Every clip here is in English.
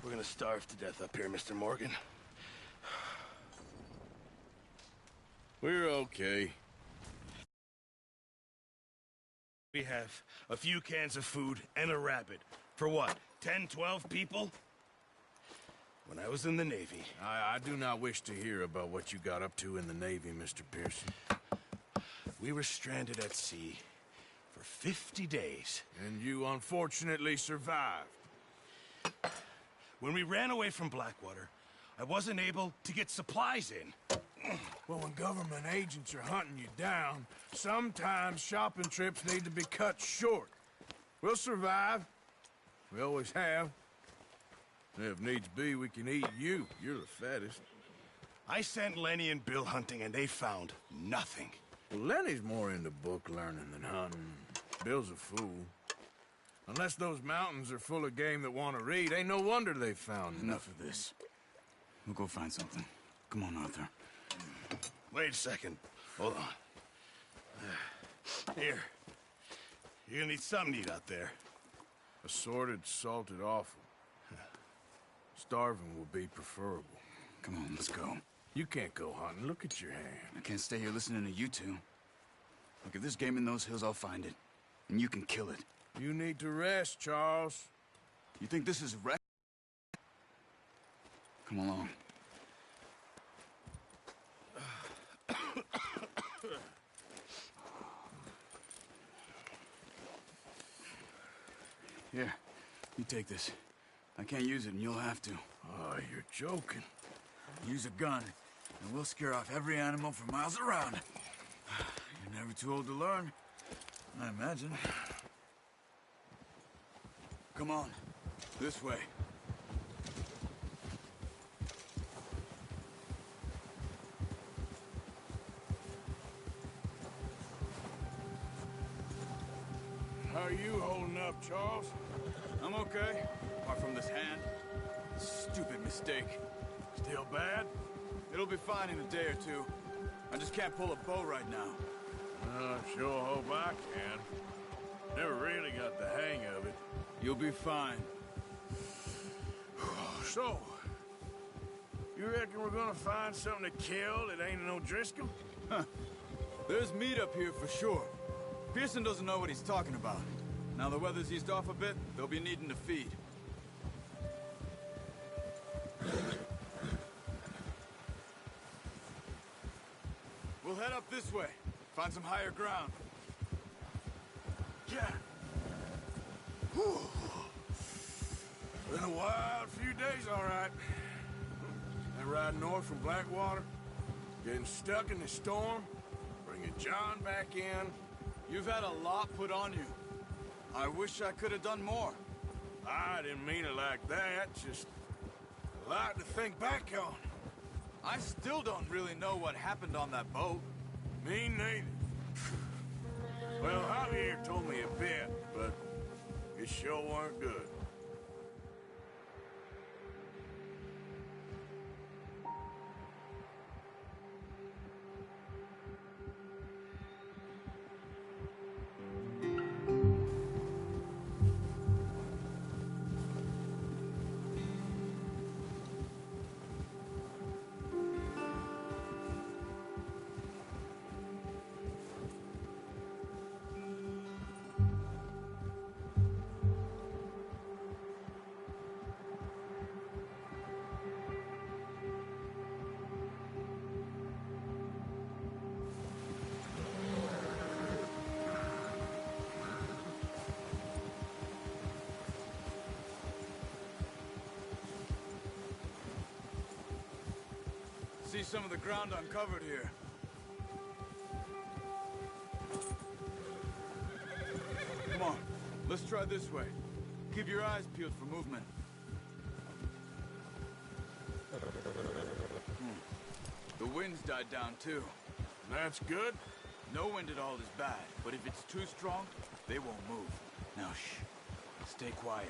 We're gonna starve to death up here, Mr. Morgan. We're okay. We have a few cans of food and a rabbit. For what, 10, 12 people? When I was in the Navy... I do not wish to hear about what you got up to in the Navy, Mr. Pearson. We were stranded at sea for 50 days. And you unfortunately survived. When we ran away from Blackwater, I wasn't able to get supplies in. Well, when government agents are hunting you down, sometimes shopping trips need to be cut short. We'll survive. We always have. If needs be, we can eat you. You're the fattest. I sent Lenny and Bill hunting, and they found nothing. Well, Lenny's more into book learning than hunting. Bill's a fool. Unless those mountains are full of game that want to read, ain't no wonder they found Enough of this. We'll go find something. Come on, Arthur. Wait a second. Hold on. Here. You're gonna need something to eat out there. Assorted, salted offal. Starving will be preferable. Come on, let's go. You can't go hunting. Look at your hand. I can't stay here listening to you two. Look, if there's game in those hills, I'll find it. And you can kill it. You need to rest, Charles. You think this is rest? Come along. Here, you take this. I can't use it, and you'll have to. Oh, you're joking. Use a gun, and we'll scare off every animal for miles around. You're never too old to learn, I imagine. Come on, this way. How are you holding up, Charles? I'm okay, apart from this hand. Stupid mistake. Still bad? It'll be fine in a day or two. I just can't pull a bow right now. I sure hope I can. Never really got the hang of it. You'll be fine. So, you reckon we're gonna find something to kill that ain't no Driscoll? Huh. There's meat up here for sure. Pearson doesn't know what he's talking about. Now the weather's eased off a bit, they'll be needing to feed. We'll head up this way. Find some higher ground. Yeah. Whew. Been a wild few days, all right. That ride north from Blackwater, getting stuck in the storm, bringing John back in. You've had a lot put on you. I wish I could have done more. I didn't mean it like that, just a lot to think back on. I still don't really know what happened on that boat. Me neither. Well, Javier told me a bit, but it sure weren't good. See some of the ground uncovered here. Come on, let's try this way. Keep your eyes peeled for movement. The wind's died down too. That's good. No wind at all is bad, but if it's too strong, they won't move. Now shh, stay quiet.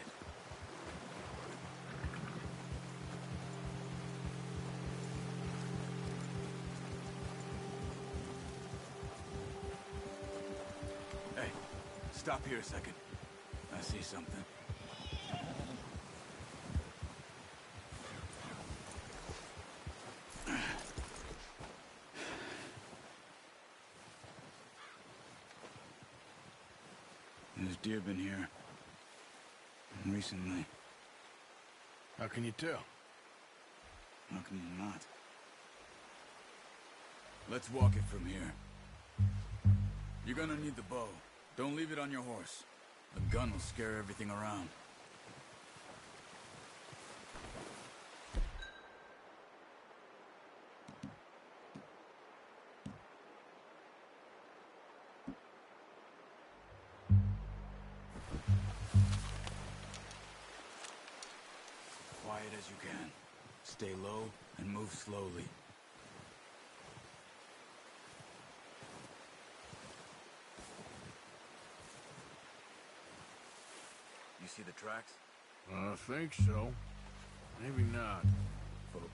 Hey, stop here a second. I see something. deer been here. Recently. How can you tell? How can you not? Let's walk it from here. You're gonna need the bow. Don't leave it on your horse. The gun will scare everything around. Quiet as you can. Stay low and move slowly. You see the tracks? I think so. Maybe not. Focus.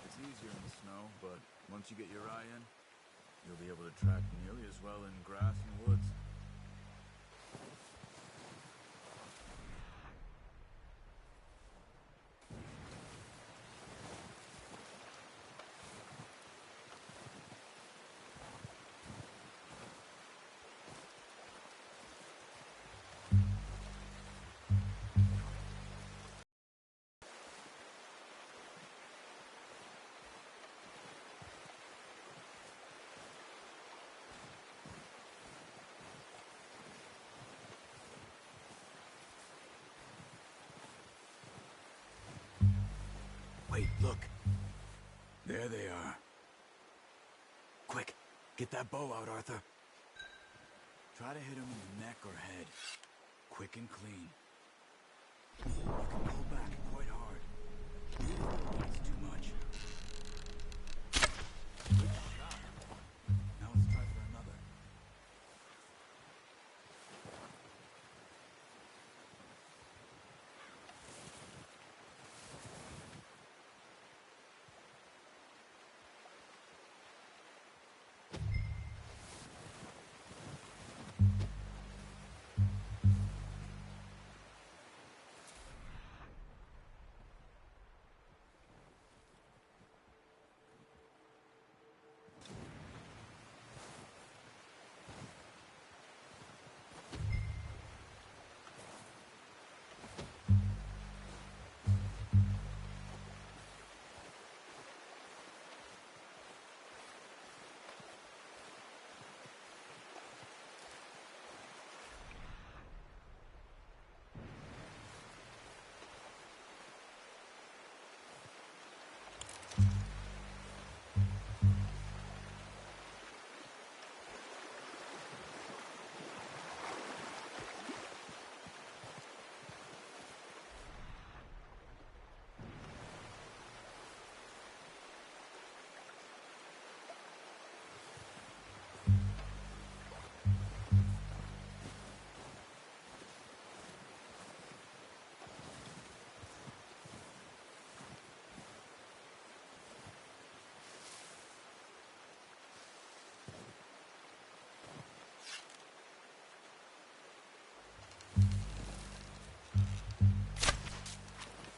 It's easier in the snow, but once you get your eye in, you'll be able to track nearly as well in grass and woods. Wait, look. There they are. Quick, get that bow out, Arthur. Try to hit him in the neck or head. Quick and clean. You can pull back quite hard. That's too much. Good shot. Now let's try for another.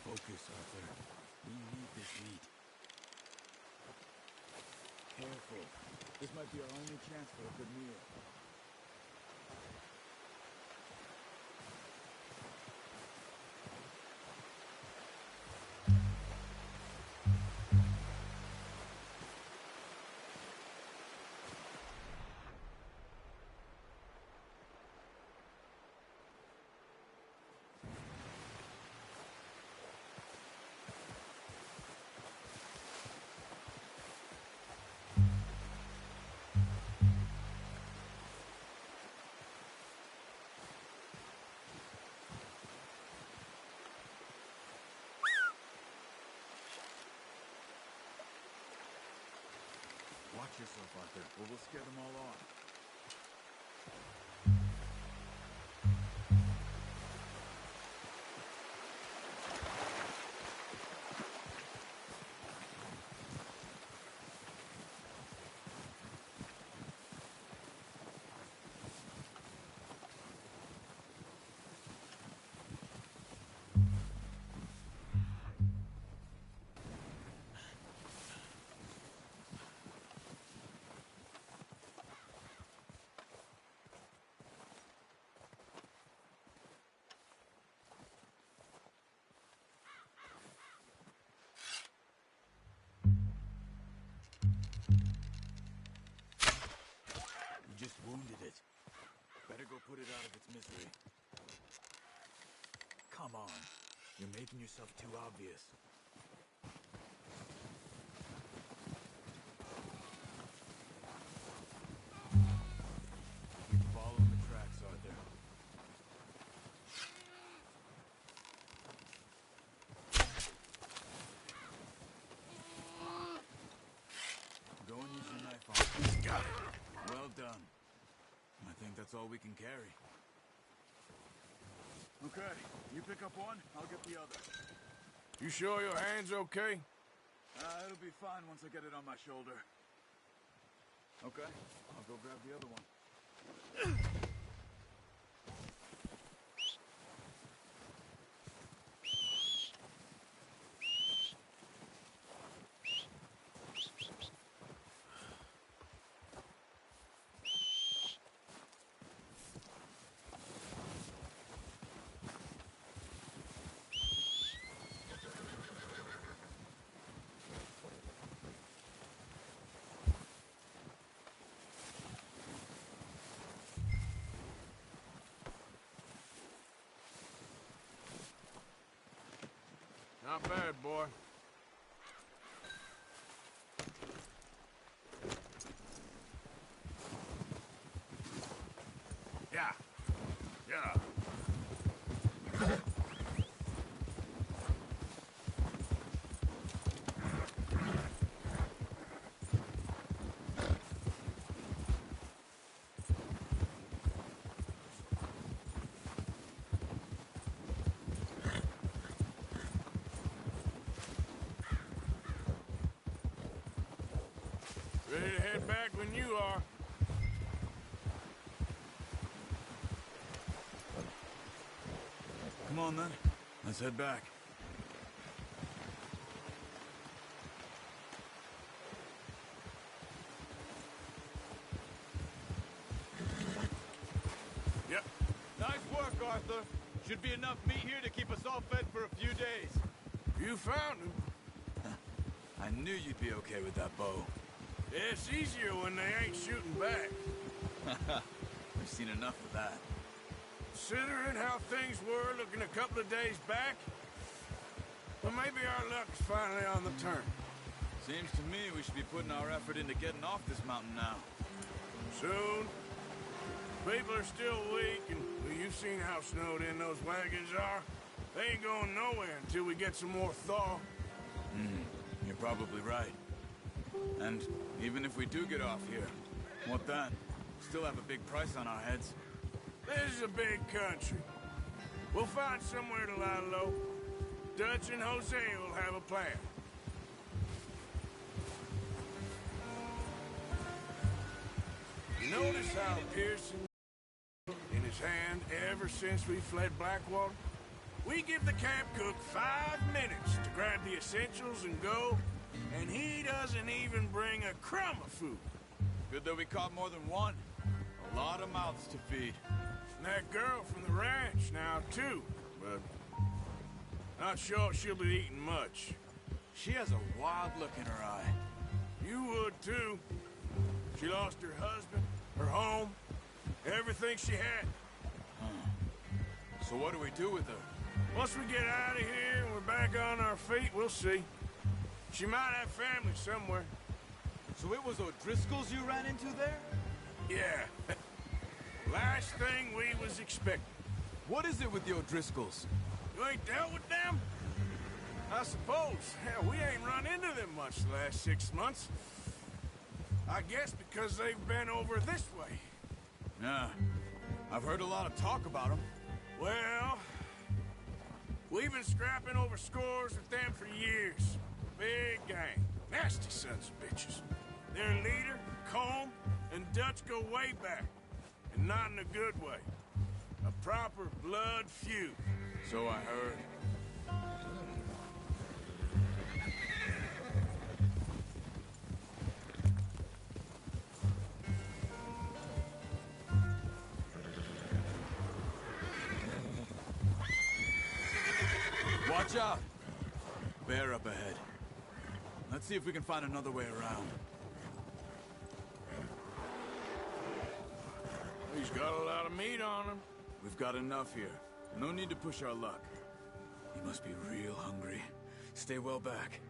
Focus, Arthur. We need this meat. Careful. This might be our only chance for a good meal. Watch yourself, Arthur, or we'll scare them all off. hungry. Come on. You're making yourself too obvious. Keep following the tracks, Arthur. Go and use your knife on it. Got it. Well done. I think that's all we can carry. Okay, you pick up one, I'll get the other. You sure your hand's okay? It'll be fine once I get it on my shoulder. Okay, I'll go grab the other one. Not bad, boy. Yeah. Yeah. Ready to head back when you are. Come on then, let's head back. Yep. Nice work, Arthur. Should be enough meat here to keep us all fed for a few days. You found him. I knew you'd be okay with that bow. Yeah, it's easier when they ain't shooting back. We've seen enough of that. Considering how things were looking a couple of days back, well, maybe our luck's finally on the turn. Seems to me we should be putting our effort into getting off this mountain now. Soon. People are still weak, and well, you've seen how snowed in those wagons are. They ain't going nowhere until we get some more thaw. You're probably right. And even if we do get off here, what then? Still have a big price on our heads. This is a big country. We'll find somewhere to lie low. Dutch and Jose will have a plan. You notice how Pearson in his hand ever since we fled Blackwater? We give the camp cook 5 minutes to grab the essentials and go, and he doesn't even bring a crumb of food. Good that we caught more than one. A lot of mouths to feed. And that girl from the ranch now, too, but not sure she'll be eating much. She has a wild look in her eye. You would, too. She lost her husband, her home, everything she had. So what do we do with her? Once we get out of here and we're back on our feet, we'll see. She might have family somewhere. So it was O'Driscoll's you ran into there? Yeah. Last thing we was expecting. What is it with the O'Driscolls? You ain't dealt with them? I suppose. Hell, we ain't run into them much the last 6 months. I guess because they've been over this way. Yeah. I've heard a lot of talk about them. Well, we've been scrapping over scores with them for years. Big gang. Nasty sons of bitches. Their leader, Combe, and Dutch go way back. And not in a good way. A proper blood feud. So I heard. Watch out! Bear up ahead. Let's see if we can find another way around. He's got a lot of meat on him. We've got enough here. No need to push our luck. You must be real hungry. Stay well back.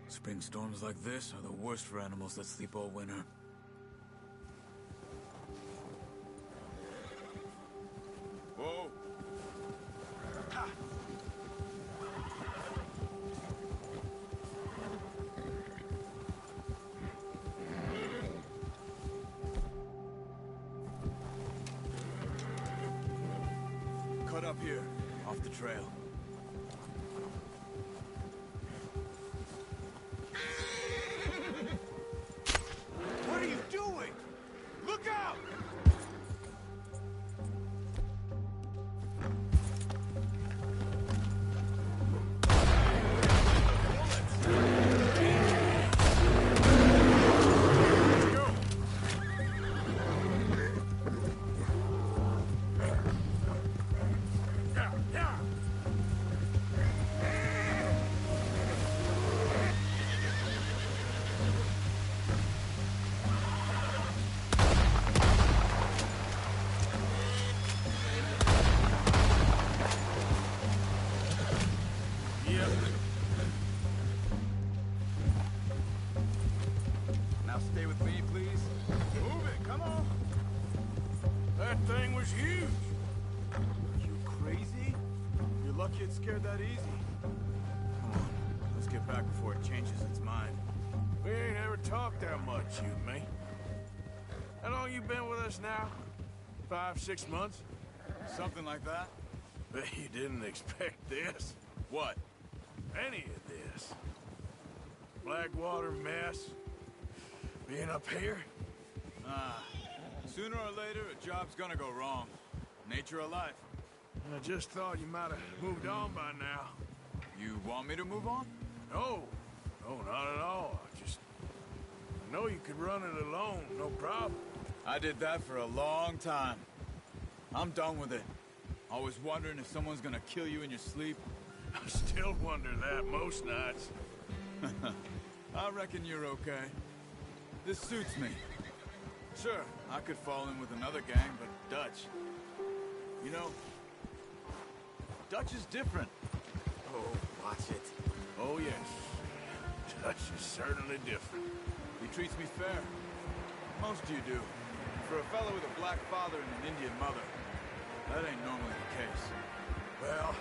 Spring storms like this are the worst for animals that sleep all winter. Whoa! Ha! Cut up here, off the trail. What are you doing? Look out! Now stay with me, please. Move it, come on. That thing was huge. You crazy? You're lucky it scared that easy. Come on, let's get back before it changes its mind. We ain't ever talked that much, you and me. How long you been with us now? 5, 6 months? Something like that? Bet you didn't expect this. What? Any of this. Blackwater mess. Being up here? Sooner or later, a job's gonna go wrong. Nature of life. I just thought you might have moved on by now. You want me to move on? No. No, not at all. I know you could run it alone, no problem. I did that for a long time. I'm done with it. Always wondering if someone's gonna kill you in your sleep. I still wonder that most nights. I reckon you're okay. This suits me. Sure, I could fall in with another gang, but Dutch... You know, Dutch is different. Oh, watch it. Oh, yes. Dutch is certainly different. He treats me fair. Most of you do. For a fellow with a black father and an Indian mother, that ain't normally the case. Well,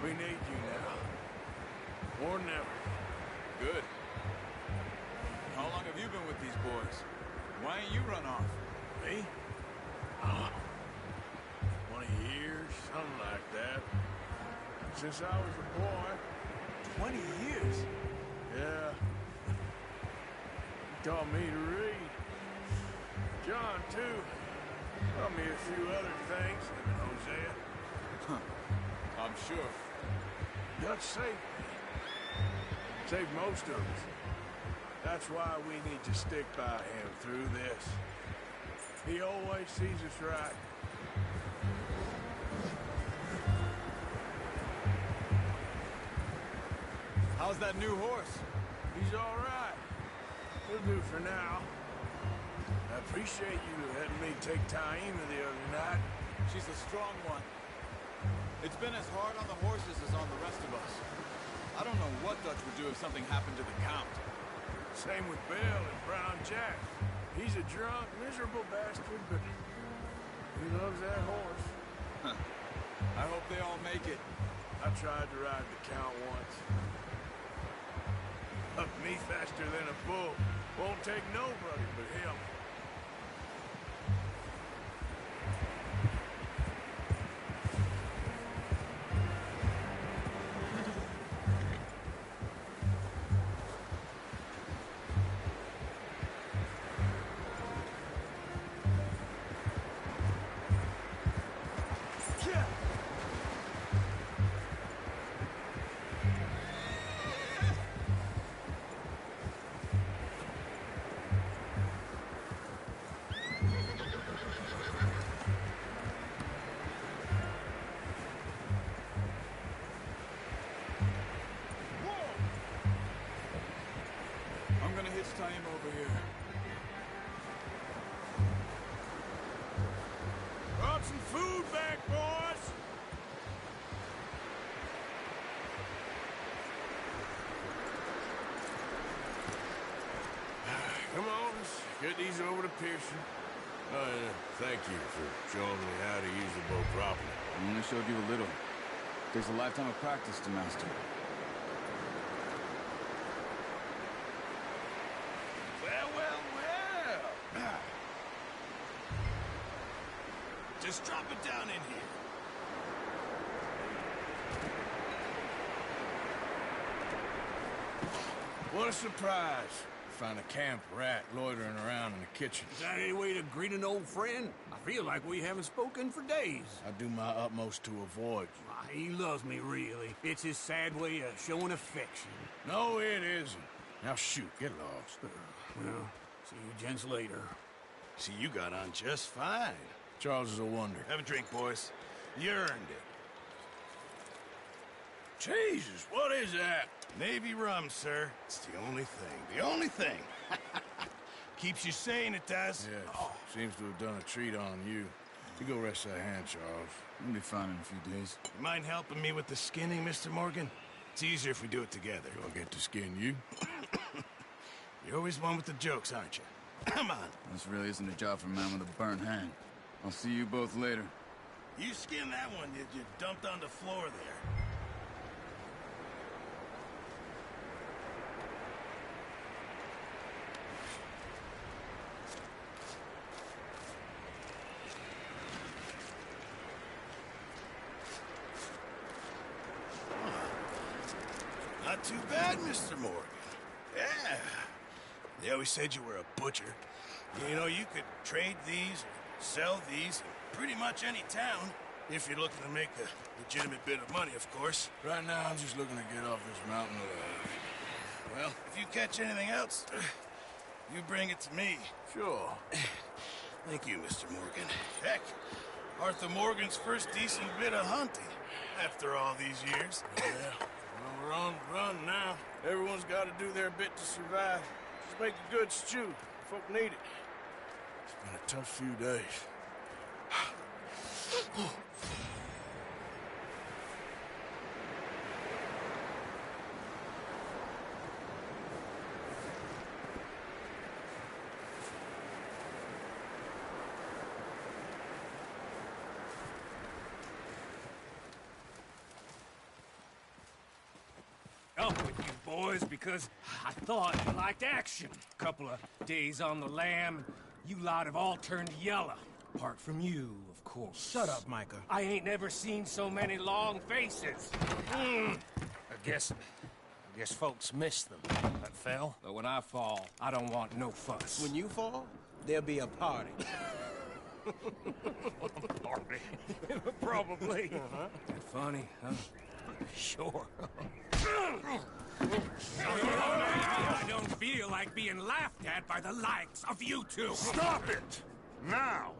we need you now. More than ever. Good. How long have you been with these boys? Why ain't you run off? Me? 20 years, something like that. Since I was a boy. 20 years? Yeah. He taught me to read. John, too. Taught me a few other things, him and Hosea. I'm sure. Dutch saved me. Saved most of us. That's why we need to stick by him through this. He always sees us right. How's that new horse? He's all right. He'll do for now. I appreciate you letting me take Taima the other night. She's a strong one. It's been as hard on the horses as on the rest of us. I don't know what Dutch would do if something happened to the Count. Same with Bill and Brown Jack. He's a drunk, miserable bastard, but he loves that horse. I hope they all make it. I tried to ride the Count once. Up me faster than a bull. Won't take nobody but him. Get these over to Pearson. Thank you for showing me how to use the boat properly. I only showed you a little. Takes a lifetime of practice to master. Well. Just drop it down in here. What a surprise. Find a camp rat loitering around in the kitchen. Is that any way to greet an old friend? I feel like we haven't spoken for days. I do my utmost to avoid you. Why, he loves me, really. It's his sad way of showing affection. No, it isn't. Now shoot, get lost. Well, see you gents later. See, you got on just fine. Charles is a wonder. Have a drink, boys. You earned it. Jesus, what is that? Navy rum, sir. It's the only thing. The only thing. Keeps you sane, it does. Yes, seems to have done a treat on you. You go rest that hand, Charles. You'll be fine in a few days. You mind helping me with the skinning, Mr. Morgan? It's easier if we do it together. Do I get to skin you? You're always one with the jokes, aren't you? Come on. This really isn't a job for a man with a burnt hand. I'll see you both later. You skinned that one you dumped on the floor there. Not too bad, Mr. Morgan. Yeah. They always said you were a butcher. You know, you could trade these or sell these in pretty much any town if you're looking to make a legitimate bit of money, of course. Right now, I'm just looking to get off this mountain alive. Well, if you catch anything else, you bring it to me. Sure. Thank you, Mr. Morgan. Heck, Arthur Morgan's first decent bit of hunting after all these years. Yeah. Well, we're on the run now. Everyone's got to do their bit to survive. Just make a good stew. Folk need it. It's been a tough few days. Up with you boys because I thought you liked action. Couple of days on the lam, you lot have all turned yellow. Apart from you, of course. Shut up, Micah. I ain't never seen so many long faces. I guess folks miss them. That fell. But when I fall, I don't want no fuss. When you fall, there'll be a party. Party. Probably. That funny, huh? Sure. I don't feel like being laughed at by the likes of you two. Stop it! Now!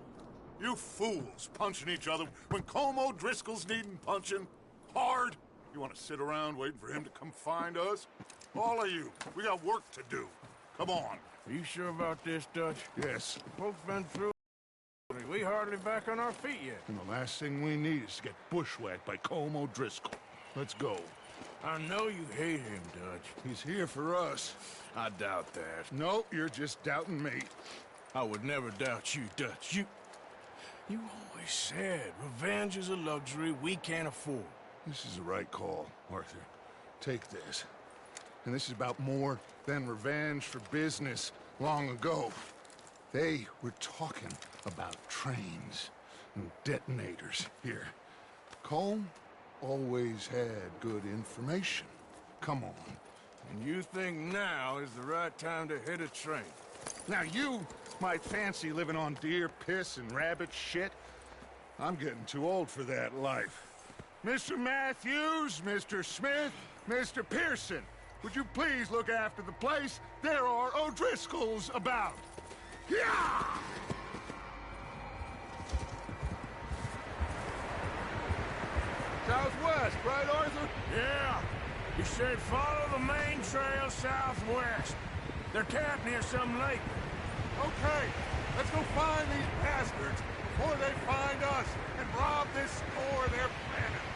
You fools punching each other when Colm O'Driscoll's needing punching. Hard! You want to sit around waiting for him to come find us? All of you, we got work to do. Come on. Are you sure about this, Dutch? Yes. Folks been through. We hardly back on our feet yet. And the last thing we need is to get bushwhacked by Colm O'Driscoll. Let's go. I know you hate him, Dutch. He's here for us. I doubt that. No, you're just doubting me. I would never doubt you, Dutch. You always said revenge is a luxury we can't afford. This is the right call, Arthur. Take this. And this is about more than revenge for business long ago. They were talking about trains and detonators here. Colm always had good information. Come on. And you think now is the right time to hit a train? Now you might fancy living on deer piss and rabbit shit. I'm getting too old for that life. Mr. Matthews, Mr. Smith, Mr. Pearson, would you please look after the place? There are O'Driscolls about. Yeah! Southwest, right, Arthur? Yeah. You should follow the main trail southwest. They're camped near some lake. Okay, let's go find these bastards before they find us and rob this store they're planning.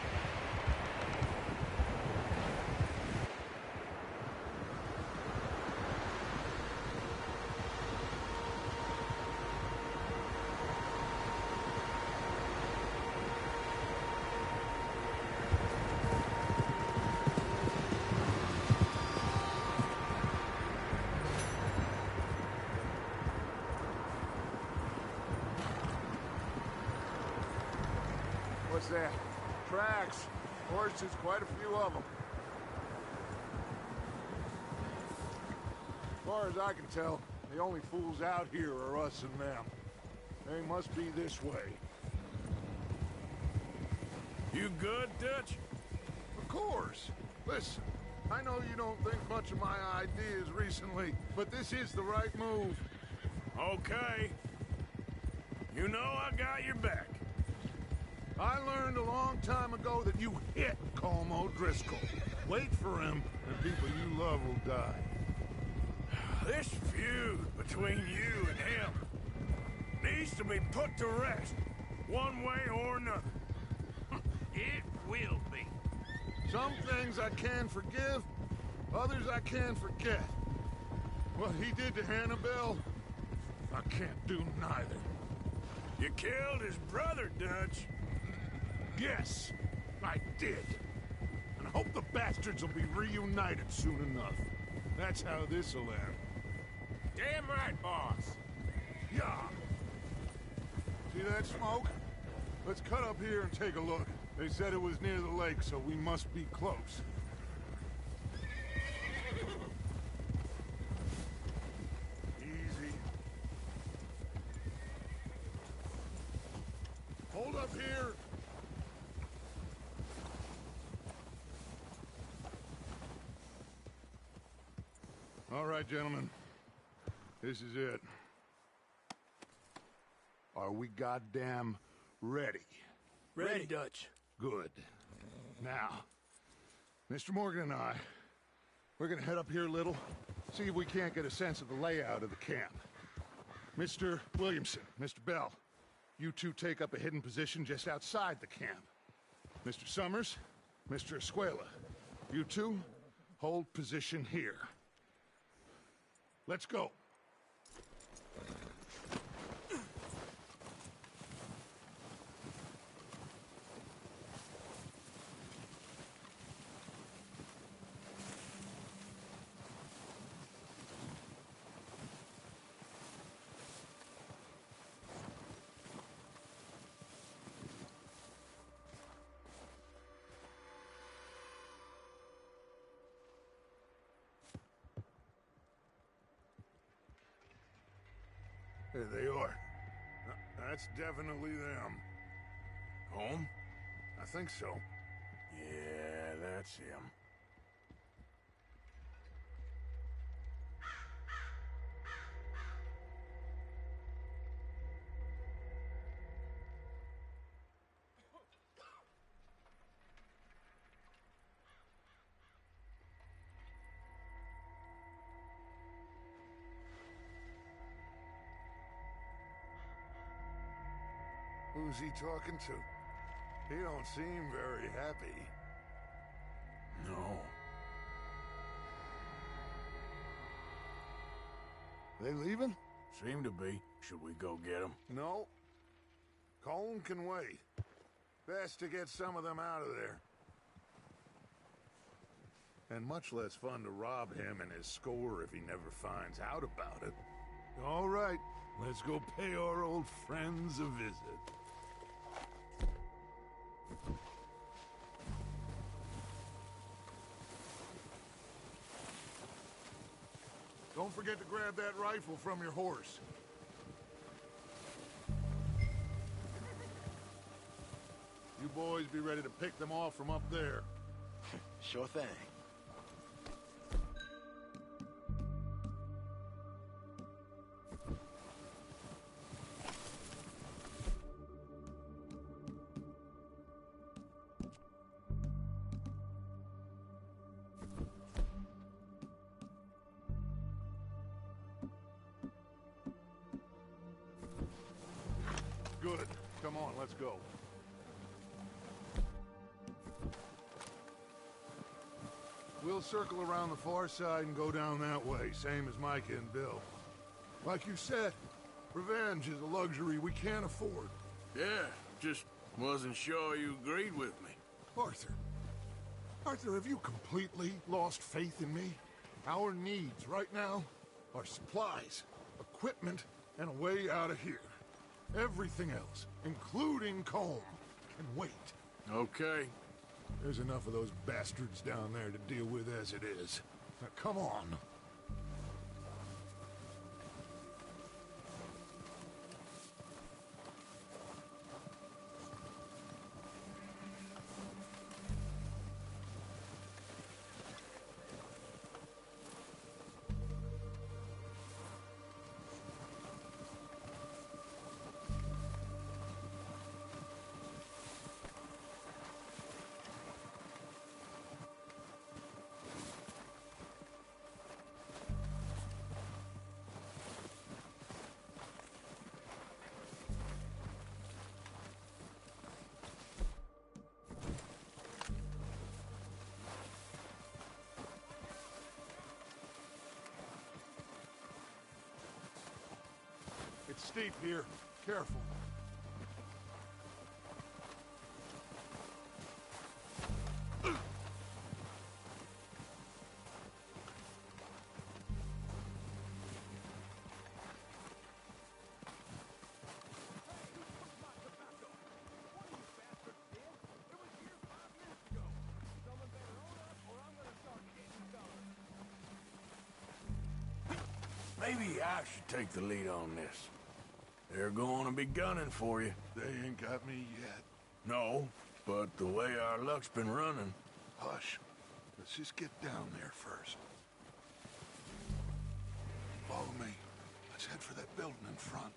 that? Tracks. Horses, quite a few of them. As far as I can tell, the only fools out here are us and them. They must be this way. You good, Dutch? Of course. Listen, I know you don't think much of my ideas recently, but this is the right move. Okay. You know I got your back. I learned a long time ago that you hit Colm O'Driscoll. Wait for him, and people you love will die. This feud between you and him needs to be put to rest, one way or another. It will be. Some things I can forgive, others I can forget. What he did to Annabelle, I can't do neither. You killed his brother, Dutch. Yes, I did. And I hope the bastards will be reunited soon enough. That's how this'll end. Damn right, boss. Yeah. See that smoke? Let's cut up here and take a look. They said it was near the lake, so we must be close. Easy. Hold up here. All right, gentlemen. This is it. Are we goddamn ready? Ready, Dutch. Good. Now, Mr. Morgan and I, we're gonna head up here a little, see if we can't get a sense of the layout of the camp. Mr. Williamson, Mr. Bell, you two take up a hidden position just outside the camp. Mr. Summers, Mr. Escuela, you two hold position here. Let's go. There they are. That's definitely them. Home? I think so. Yeah, that's him. Who's he talking to? He don't seem very happy. No. They leaving? Seem to be. Should we go get him? No. Colm can wait. Best to get some of them out of there. And much less fun to rob him and his score if he never finds out about it. All right, let's go pay our old friends a visit. Don't forget to grab that rifle from your horse. You boys be ready to pick them off from up there. Sure thing. Good. Come on, let's go. We'll circle around the far side and go down that way, same as Micah and Bill. Like you said, revenge is a luxury we can't afford. Yeah, just wasn't sure you agreed with me. Arthur. Arthur, have you completely lost faith in me? Our needs right now are supplies, equipment, and a way out of here. Everything else, including Colm, can wait. Okay. There's enough of those bastards down there to deal with as it is. Now, come on. It's steep here. Careful. Maybe I should take the lead on this. They're going to be gunning for you. They ain't got me yet. No, but the way our luck's been running... Hush. Let's just get down there first. Follow me. Let's head for that building in front.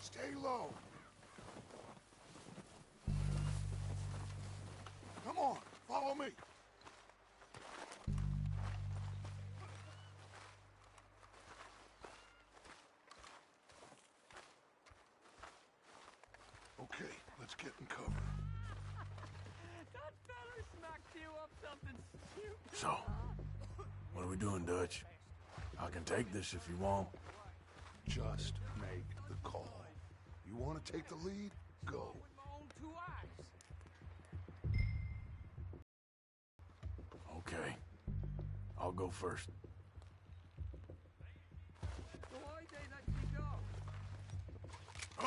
Stay low. Come on, follow me. Okay, let's get in cover. That feller smacked you up something stupid. So, what are we doing, Dutch? I can take this if you want. Just make the call. You want to take the lead? Go. With my own 2 eyes. Okay. I'll go first. So why they let me go?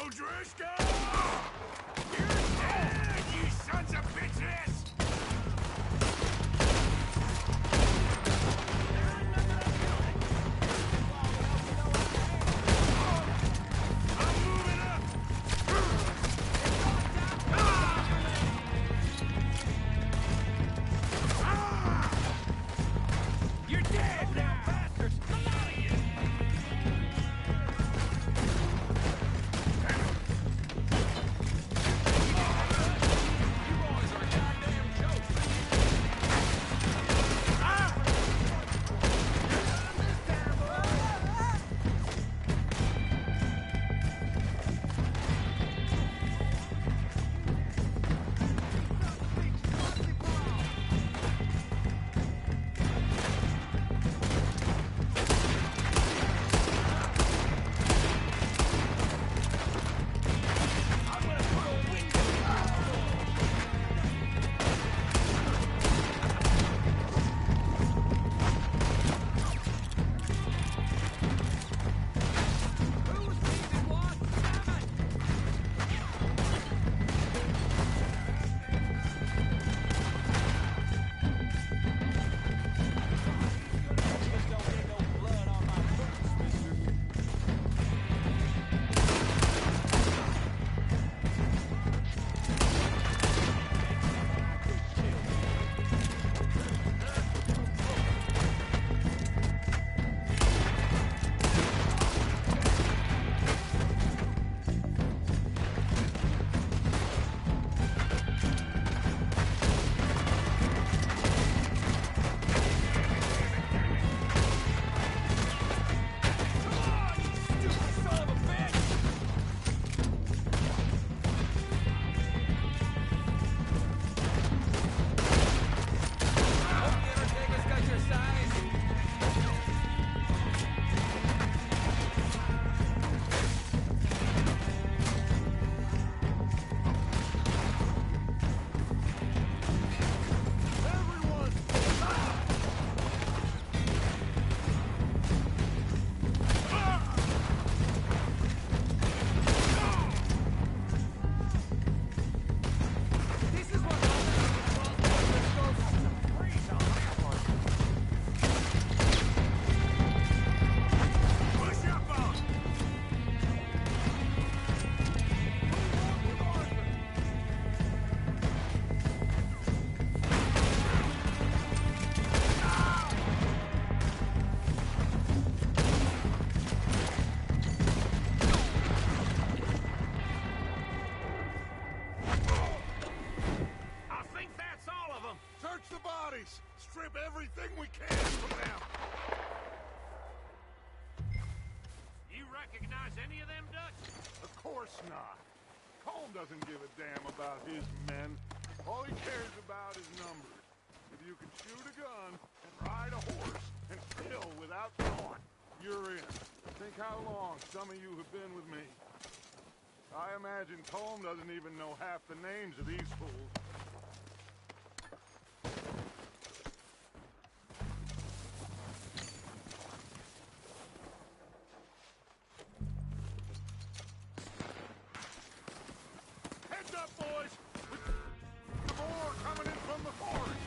O'Driscoll! You're dead, you sons of bitches! You boys are them. Search the bodies! Strip everything we can from them! You recognize any of them, Dutch? Of course not. Colm doesn't give a damn about his men. All he cares about is numbers. If you can shoot a gun and ride a horse and kill without thought, you're in. Think how long some of you have been with me. I imagine Colm doesn't even know half the names of these fools. Heads up, boys! With more coming in from the forest!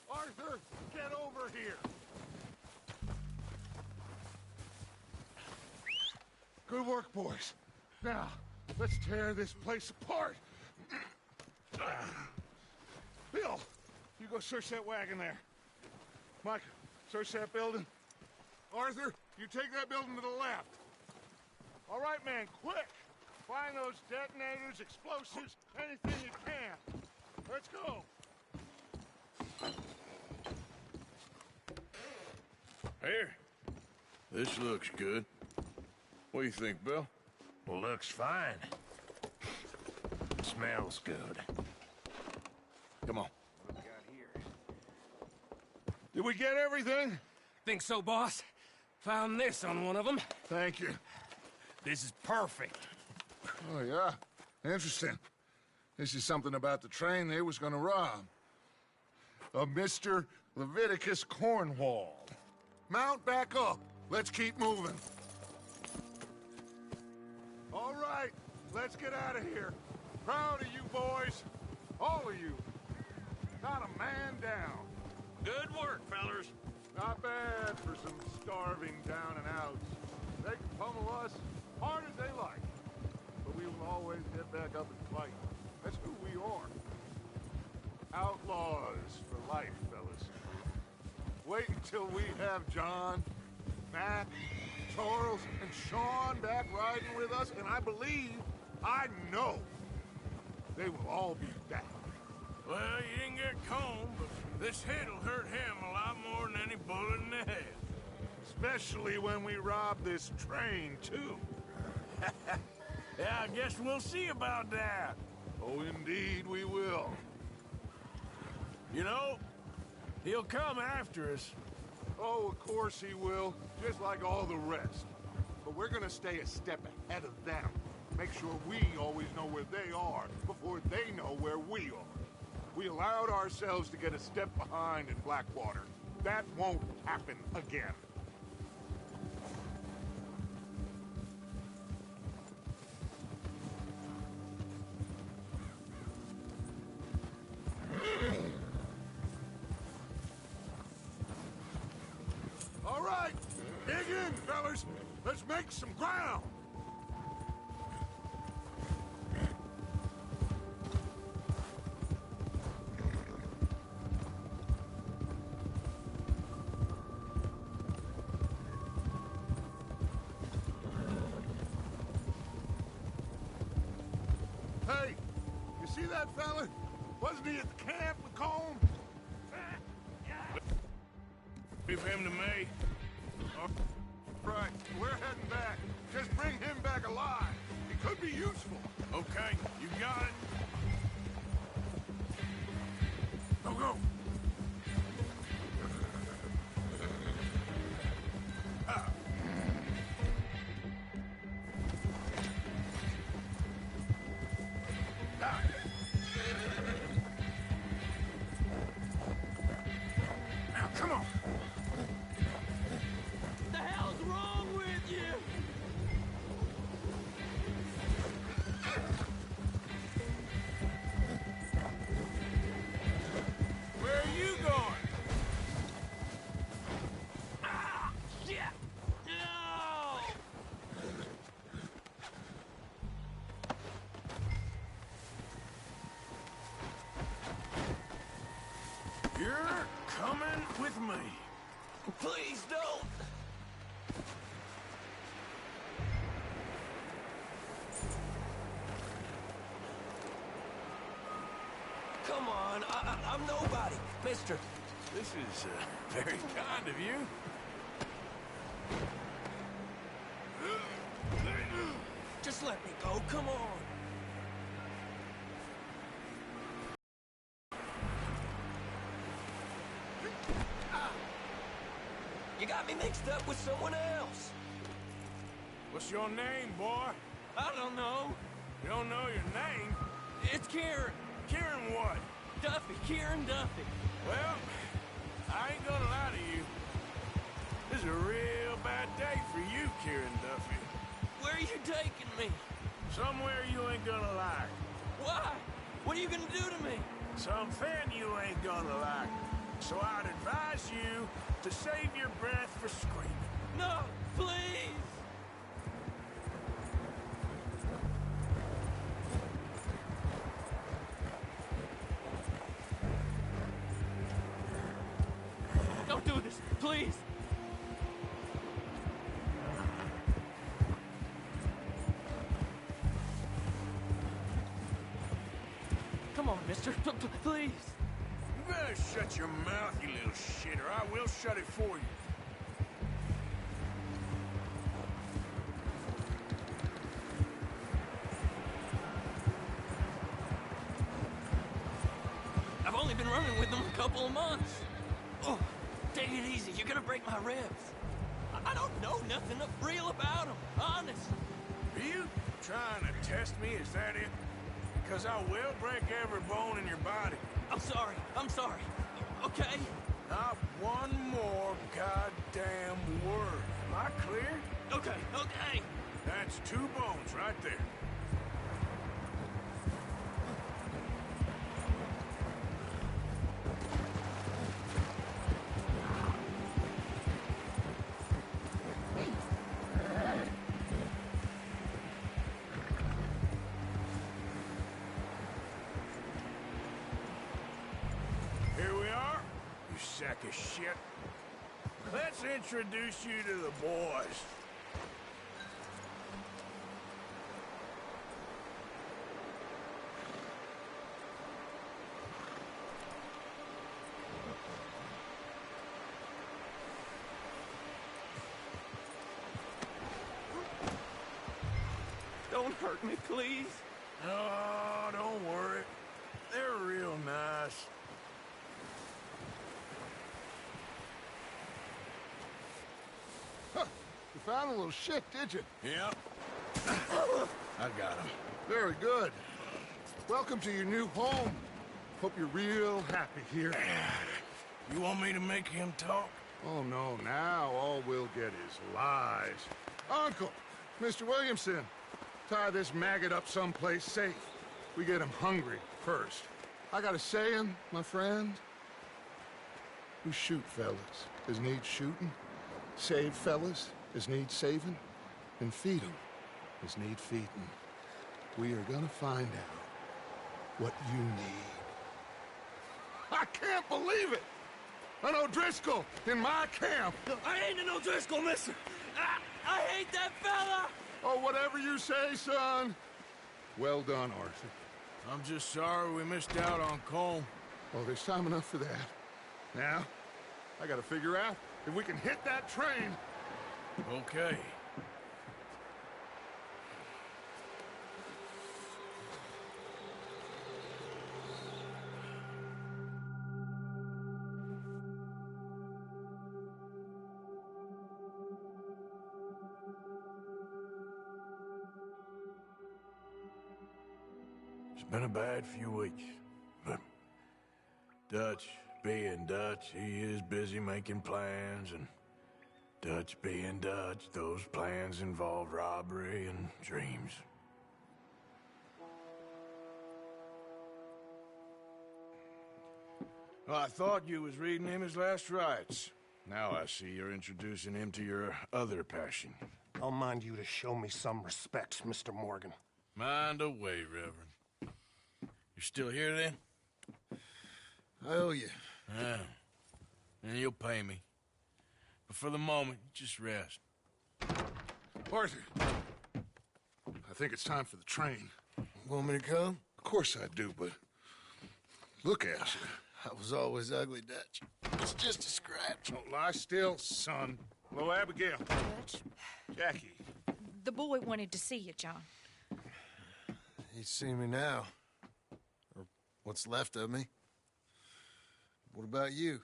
Arthur, get over here! Good work, boys. Now, let's tear this place apart. Bill, you go search that wagon there. Mike, search that building. Arthur, you take that building to the left. All right, man, quick! Find those detonators, explosives, anything you can. Let's go. Here. This looks good. What do you think, Bill? Looks fine. Smells good. Come on. What we got here? Did we get everything? Think so, boss? Found this on one of them. Thank you. This is perfect. Oh, yeah? Interesting. This is something about the train they was gonna rob. A Mr. Leviticus Cornwall. Mount back up. Let's keep moving. All right, let's get out of here. Proud of you boys. All of you. Not a man down. Good work, fellers. Not bad for some starving down and outs. They can pummel us hard as they like. But we will always get back up and fight. That's who we are. Outlaws for life, fellas. Wait until we have John, Matt, Charles, and Sean back riding with us, and I know, they will all be back. Well, you didn't get Colm, but this hit'll hurt him a lot more than any bullet in the head. Especially when we rob this train, too. Yeah, I guess we'll see about that. Oh, indeed we will. You know, he'll come after us. Oh, of course he will, just like all the rest. But we're gonna stay a step ahead of them. Make sure we always know where they are before they know where we are. We allowed ourselves to get a step behind in Blackwater. That won't happen again. All right, dig in, fellas. Let's make some ground. Hey, you see that fella? Wasn't he at the camp with Colm? Leave him to me. All right, we're heading back. Just bring him back alive. He could be useful. Okay, you got it. Go, go. Now, come on. The hell's wrong with you? Where are you going? Ah, shit! No! You're coming with me. Please don't! Come on, I'm nobody, mister. This is very kind of you. Just let me go, come on. You got me mixed up with someone else. What's your name, boy? I don't know. You don't know your name? It's Kieran. Kieran what? Duffy, Kieran Duffy. Well, I ain't gonna lie to you. This is a real bad day for you, Kieran Duffy. Where are you taking me? Somewhere you ain't gonna like. Why? What are you gonna do to me? Something you ain't gonna like. So I'd advise you to save your breath for screaming. No, please! Don't do this, please! Come on, mister, please! You better shut your mouth, you little shit, or I will shut it for you. I've only been running with them a couple of months. Oh, take it easy. You're gonna break my ribs. I don't know nothing real about them, honest. Are you trying to test me? Is that it? Because I will break every bone in your body. I'm sorry. I'm sorry. Okay? Not one more goddamn word. Am I clear? Okay, okay. That's 2 bones right there. Here we are, you sack of shit. Let's introduce you to the boys. Don't hurt me, please. Oh, don't worry. found a little shit, did you? Yep. I got him. Very good. Welcome to your new home. Hope you're real happy here. You want me to make him talk? Oh, no, now all we'll get is lies. Uncle, Mr. Williamson, tie this maggot up someplace safe. We get him hungry first. I got a saying, my friend. We shoot fellas as need shooting, save fellas as need saving, and feed them as need feeding. We are gonna find out what you need. I can't believe it! An O'Driscoll in my camp! I ain't an O'Driscoll, mister! I hate that fella! Oh, whatever you say, son. Well done, Arthur. I'm just sorry we missed out on Cole. Oh, there's time enough for that. Now, I gotta figure out if we can hit that train. Okay. It's been a bad few weeks, but Dutch being Dutch, he is busy making plans, and Dutch being Dutch, those plans involve robbery and dreams. Well, I thought you was reading him his last rites. Now I see you're introducing him to your other passion. I'll mind you to show me some respect, Mr. Morgan. Mind away, Reverend. You're still here, then? I owe you. Yeah. And you'll pay me. But for the moment, just rest. Arthur, I think it's time for the train. Want me to come? Of course I do, but look at you. I was always ugly, Dutch. It's just a scratch. Don't lie still, son. Hello, Abigail. Dutch, Jackie. the boy wanted to see you, John. He's seen me now. Or what's left of me. What about you?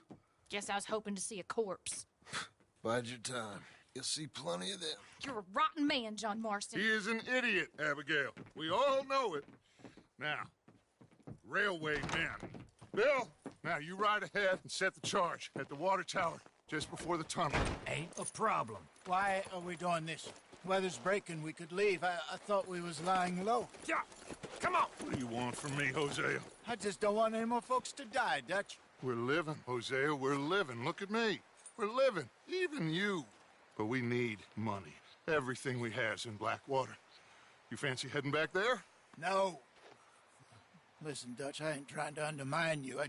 Guess I was hoping to see a corpse. Bide your time. You'll see plenty of them. You're a rotten man, John Marston. He is an idiot, Abigail. We all know it. Now, railway men. Bill, now you ride ahead and set the charge at the water tower just before the tunnel. Ain't a problem. Why are we doing this? Weather's breaking. We could leave. I thought we was lying low. Yeah, come on. What do you want from me, Hosea? I just don't want any more folks to die, Dutch. We're living, Hosea. We're living. Look at me. We're living. Even you. But we need money. Everything we has in Blackwater. You fancy heading back there? No. Listen, Dutch, I ain't trying to undermine you. I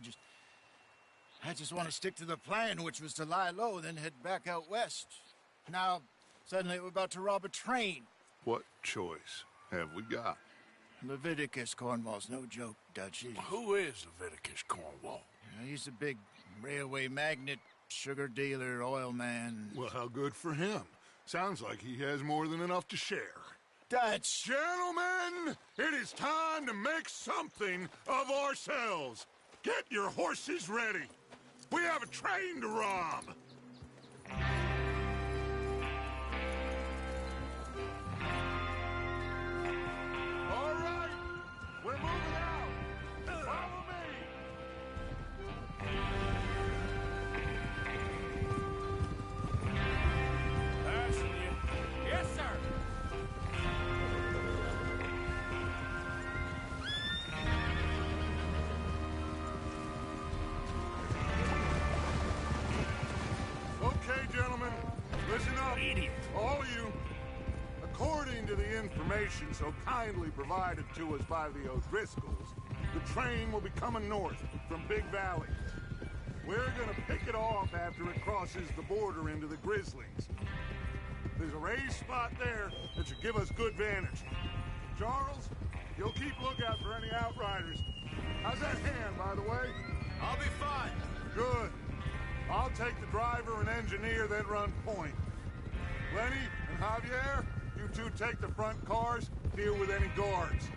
just want to stick to the plan, which was to lie low, then head back out west. Now, suddenly we're about to rob a train. What choice have we got? Leviticus Cornwall's no joke, Dutch. Who is Leviticus Cornwall? He's a big railway magnate, sugar dealer, oil man. Well, how good for him. Sounds like he has more than enough to share. Dutch! Gentlemen, it is time to make something of ourselves. Get your horses ready. We have a train to rob. All right, we're moving out. Follow me. Passing you. Yes, sir. Okay, gentlemen, listen up. Idiot. All of you. According to the information so kindly provided to us by the O'Driscolls, the train will be coming north from Big Valley. We're gonna pick it off after it crosses the border into the Grizzlies. There's a raised spot there that should give us good vantage. Charles, you'll keep lookout for any outriders. How's that hand, by the way? I'll be fine. Good. I'll take the driver and engineer, then run point. Lenny and Javier, you two take the front cars, deal with any guards.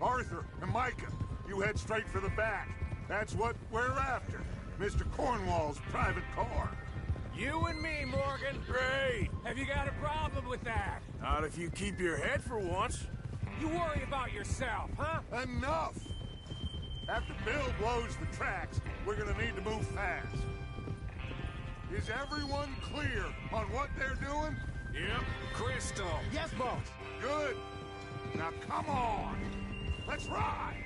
Arthur and Micah, you head straight for the back. That's what we're after. Mr. Cornwall's private car. You and me, Morgan. Great. Have you got a problem with that? Not if you keep your head for once. You worry about yourself, huh? Enough! After Bill blows the tracks, we're gonna need to move fast. Is everyone clear on what they're doing? Yep. Crystal. Yes, boss. Good. Now come on. Let's ride!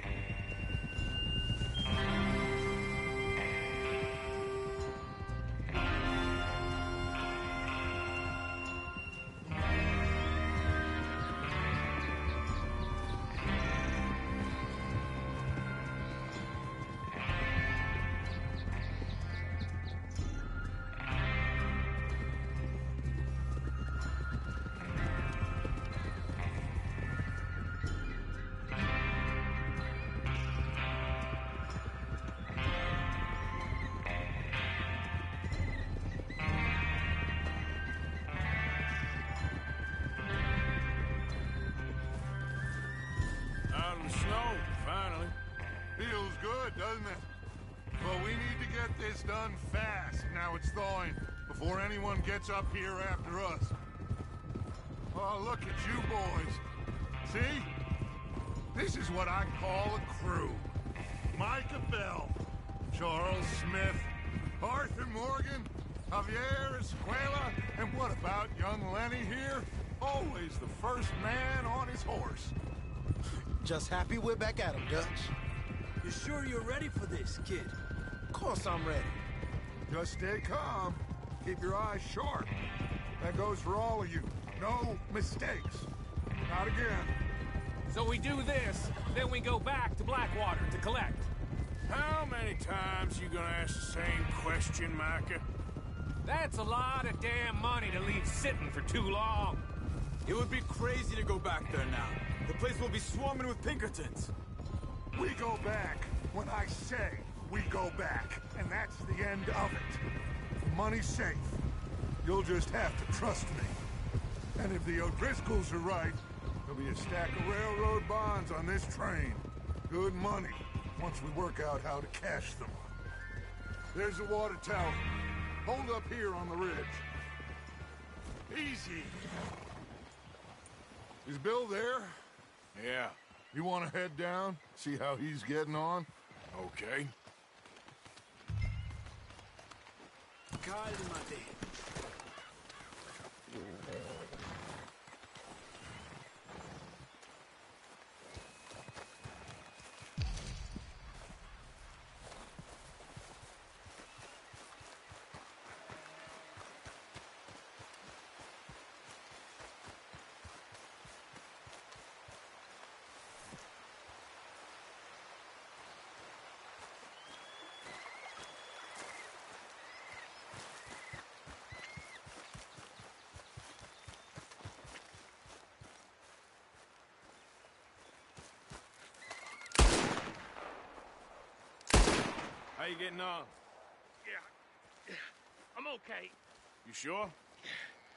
Out in the snow, finally. Feels good, doesn't it? But we need to get this done fast, now it's thawing, before anyone gets up here after us. Oh, look at you boys. See? This is what I call a crew. Micah Bell, Charles Smith, Arthur Morgan, Javier Escuela, and what about young Lenny here? Always the first man on his horse. Just happy we're back at him, Dutch. You sure you're ready for this, kid? Of course I'm ready. Just stay calm. Keep your eyes sharp. That goes for all of you. No mistakes. Not again. So we do this, then we go back to Blackwater to collect. How many times you gonna ask the same question, Micah? That's a lot of damn money to leave sitting for too long. It would be crazy to go back there now. The place will be swarming with Pinkertons. We go back when I say we go back, and that's the end of it. The money's safe. You'll just have to trust me. And if the O'Driscolls are right, there'll be a stack of railroad bonds on this train. Good money, once we work out how to cash them. There's the water tower. Hold up here on the ridge. Easy. Is Bill there? Yeah. You want to head down, see how he's getting on? Okay. Cálmate. How you getting on? Yeah, I'm okay. You sure?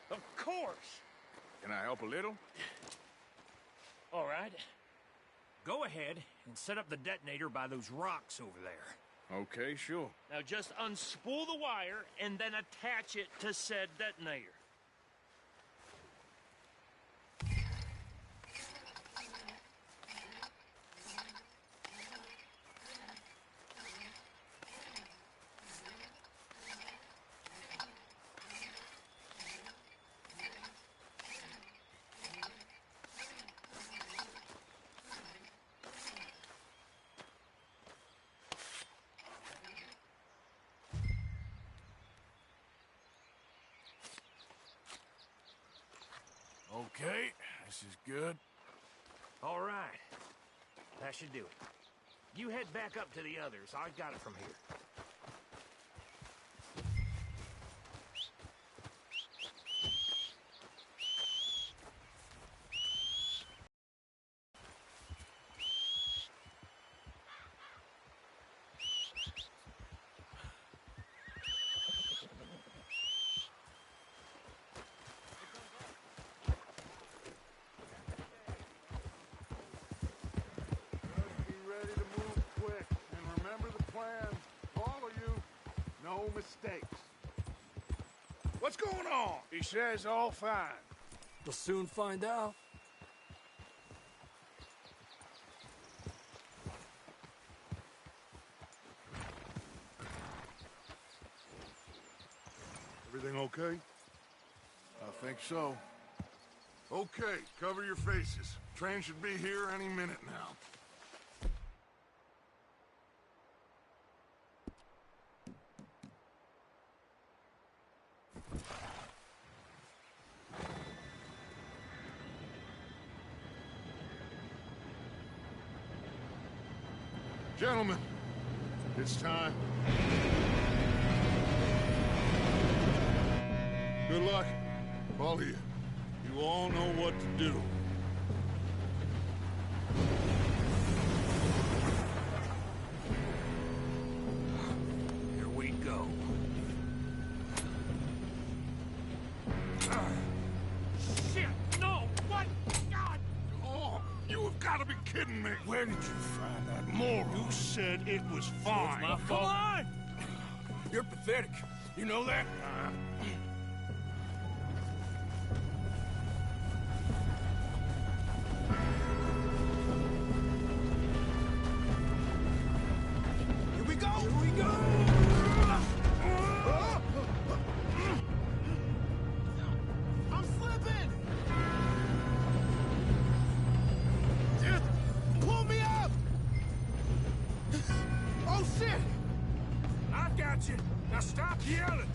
Of course. Can I help a little? All right. Go ahead and set up the detonator by those rocks over there. Okay, sure. Now just unspool the wire and then attach it to said detonator. Okay, this is good. All right. That should do it. You head back up to the others. I got it from here. Be ready to move quick, and remember the plan. All of you, no mistakes. What's going on? He says all fine. We'll soon find out. Everything okay? I think so. Okay, cover your faces. Train should be here any minute now. Gentlemen, it's time. Good luck, all of you. You all know what to do. Here we go. Shit! No! What? God! Oh, you have got to be kidding me. Where did you find that moron? You said it was fine. My fault. Come on! You're pathetic. You know that? Here we go! Here we go! I'm slipping! Pull me up! Oh, shit! I got you. Now stop yelling.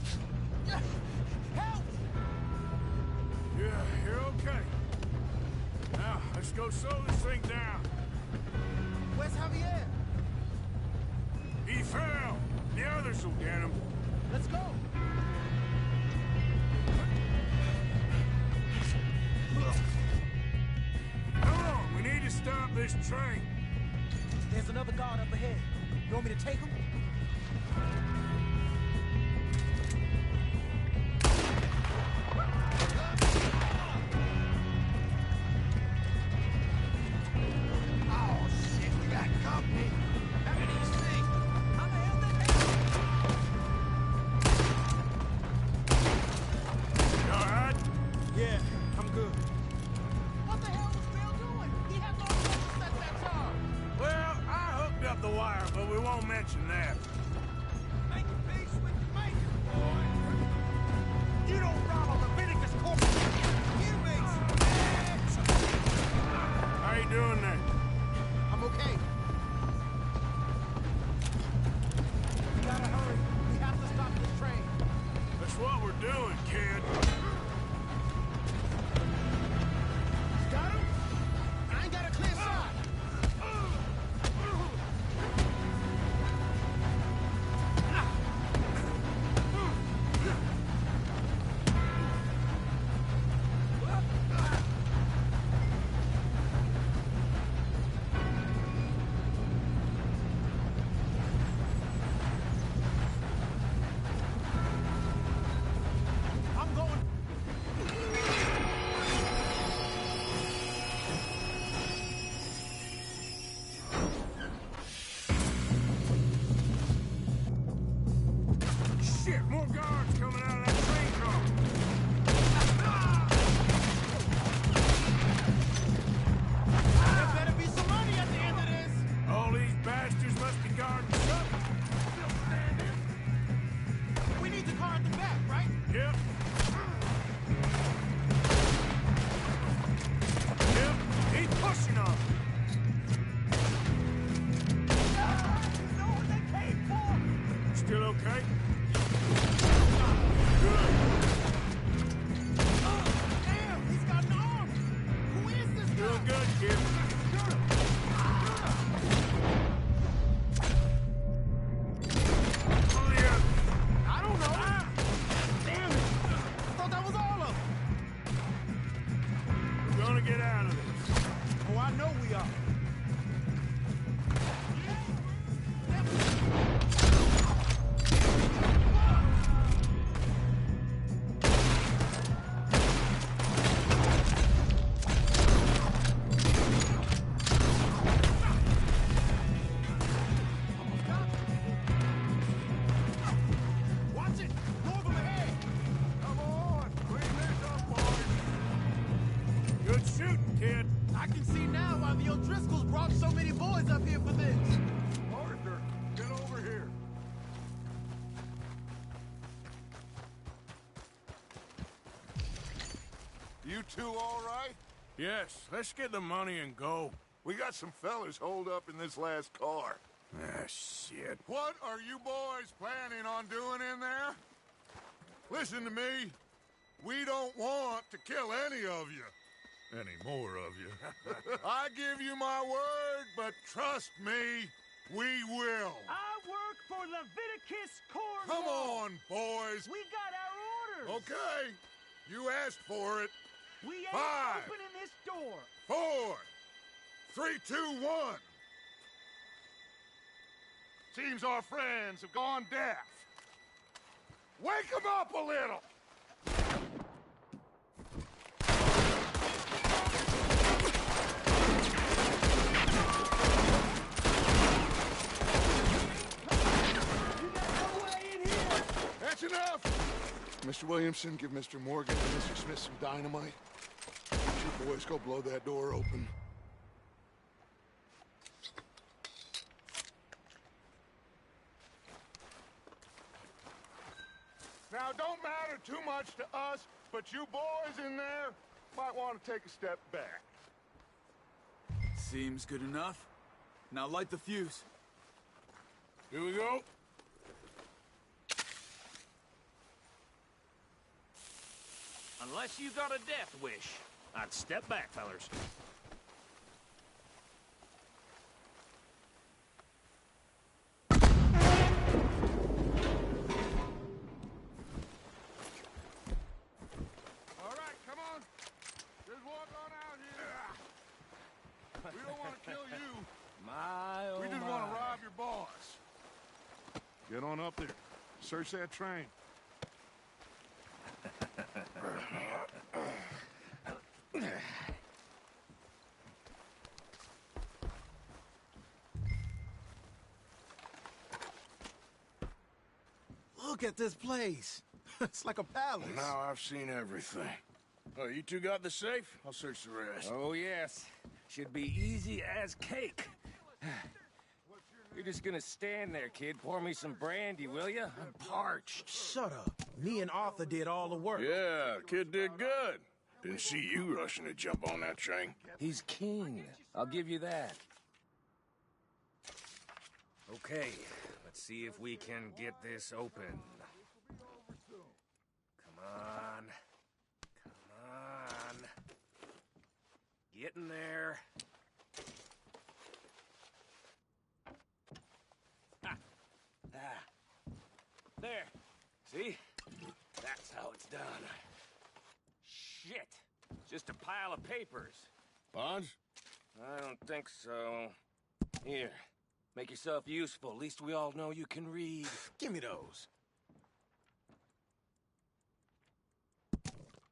Help! Yeah, you're okay. Now, let's go slow this thing down. Where's Javier? He fell. The others will get him. Let's go! Come on, we need to stop this train. There's another guard up ahead. You want me to take him? Oh, shit, we got company. Have it easy. How the hell did that You all right? Yeah, I'm good. What the hell was Bill doing? He had no right to set that charge. Well, I hooked up the wire, but we won't mention that. Make peace with the maker, boy. You don't rob a Leviticus corpse. You make How you doing there? I'm okay. We gotta hurry. We have to stop this train. That's what we're doing, kid. Got him? I ain't got a clear shot. I'm going. Shit, more guards coming out of that train car. There better be some money at the end of this. All these bastards must be guarding something. Still standing. We need the car at the back, right? Yep. Yep, he's pushing on. You know what they came for? Still okay? Good. Damn, he's got an arm. Who is this guy? Doing good, kid. Pull the other. I don't know. Damn it. I thought that was all of them. We're gonna get out of this. Oh, I know we are. can see now why the O'Driscolls brought so many boys up here for this. Arthur, get over here. You two all right? Yes, let's get the money and go. We got some fellas holed up in this last car. Ah, shit. What are you boys planning on doing in there? Listen to me. We don't want to kill any of you. Any more of you. I give you my word, but trust me, we will. I work for Leviticus Corps. Come on, boys. We got our orders. Okay. You asked for it. We ain't 5, opening this door. 4, 3, 2, 1. Seems our friends have gone deaf. Wake them up a little! That's enough! Mr. Williamson, give Mr. Morgan and Mr. Smith some dynamite. You boys go blow that door open. Now, don't matter too much to us, but you boys in there might want to take a step back. Seems good enough. Now light the fuse. Here we go. Unless you got a death wish, I'd step back, fellers. All right, come on. Just walk on out here. We don't want to kill you. My, We just want to rob your boss. Get on up there. Search that train. Look at this place. It's like a palace. Now I've seen everything. Oh, you two got the safe? I'll search the rest. Oh, yes. Should be easy as cake. You're just gonna stand there, kid. Pour me some brandy, will you? I'm parched. Shut up. Me and Arthur did all the work. Yeah, kid did good. Didn't see you rushing to jump on that train. He's king. I'll give you that. Okay, let's see if we can get this open. Come on. Come on. Get in there. There. See? That's how it's done. Shit. Just a pile of papers. Bonds? I don't think so. Here. Make yourself useful. At least we all know you can read. Give me those.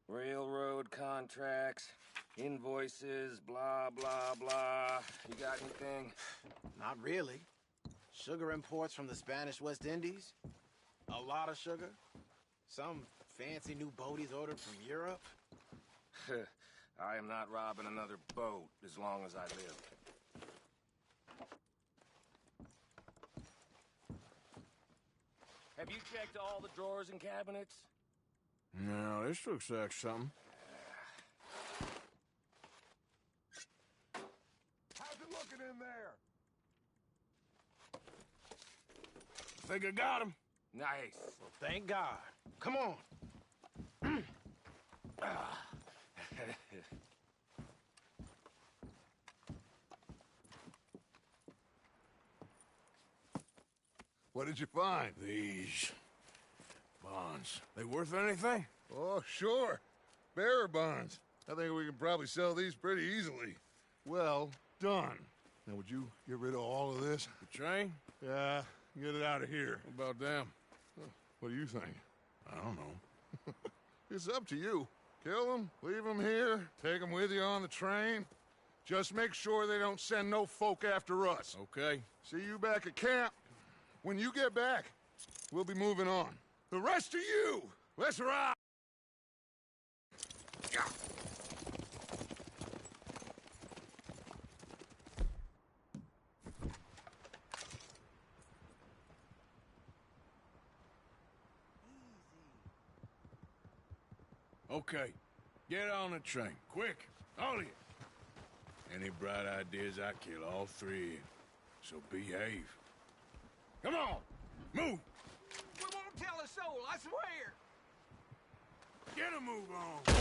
Railroad contracts, invoices, blah, blah, blah. You got anything? Not really. Sugar imports from the Spanish West Indies. A lot of sugar. Some fancy new boaties ordered from Europe. I am not robbing another boat as long as I live. Have you checked all the drawers and cabinets? No, this looks like something. How's it looking in there? Think I got him. Nice. Well, thank God. Come on. What did you find? These bonds. They worth anything? Oh, sure. Bearer bonds. I think we can probably sell these pretty easily. Well done. Now, would you get rid of all of this? The train? Yeah, get it out of here. What about them? What do you think? I don't know. It's up to you. Kill them, leave them here, take them with you on the train. Just make sure they don't send no folk after us. Okay. See you back at camp. When you get back, we'll be moving on. The rest of you, let's ride! Okay, get on the train. Quick, all of you. Any bright ideas, I kill all three of you. So behave. Come on, move! We won't tell a soul, I swear! Get a move on!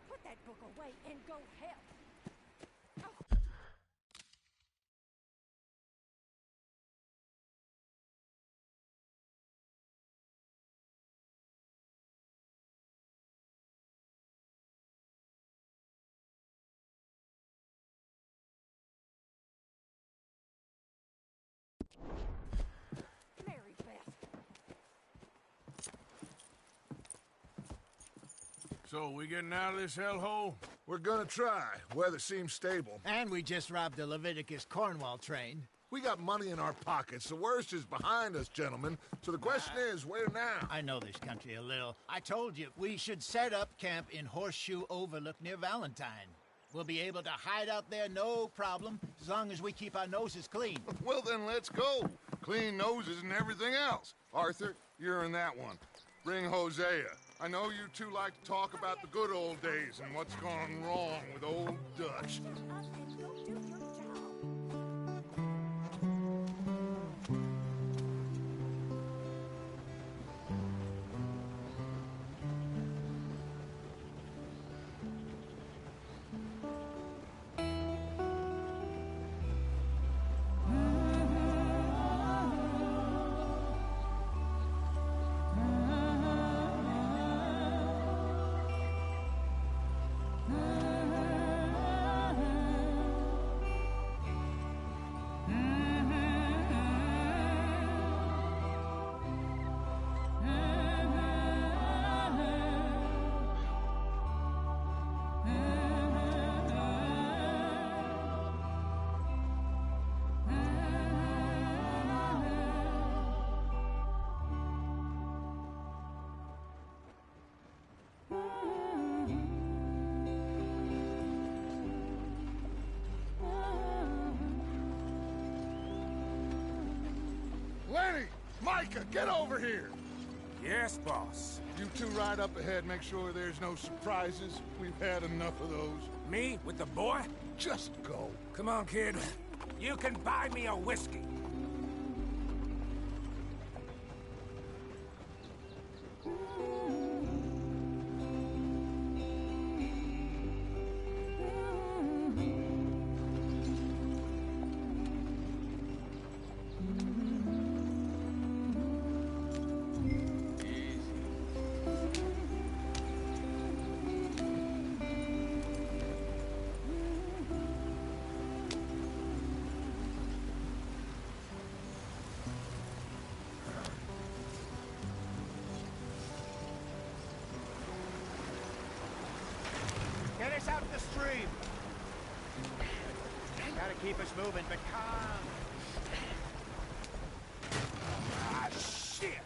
Put that book away and go help. Mary Beth. So, we getting out of this hellhole? We're gonna try. Weather seems stable. And we just robbed the Leviticus Cornwall train. We got money in our pockets. The worst is behind us, gentlemen. So the question is, where now? I know this country a little. I told you, we should set up camp in Horseshoe Overlook near Valentine. We'll be able to hide out there no problem, as long as we keep our noses clean. Well, then let's go. Clean noses and everything else. Arthur, you're in that one. Bring Hosea. I know you two like to talk about the good old days and what's gone wrong with old Dutch. Lenny! Micah, get over here! Yes, boss. You two ride up ahead, make sure there's no surprises. We've had enough of those. Me with the boy? Just go. Come on, kid. You can buy me a whiskey. Get us out the stream. Gotta keep us moving, but calm. Ah, shit!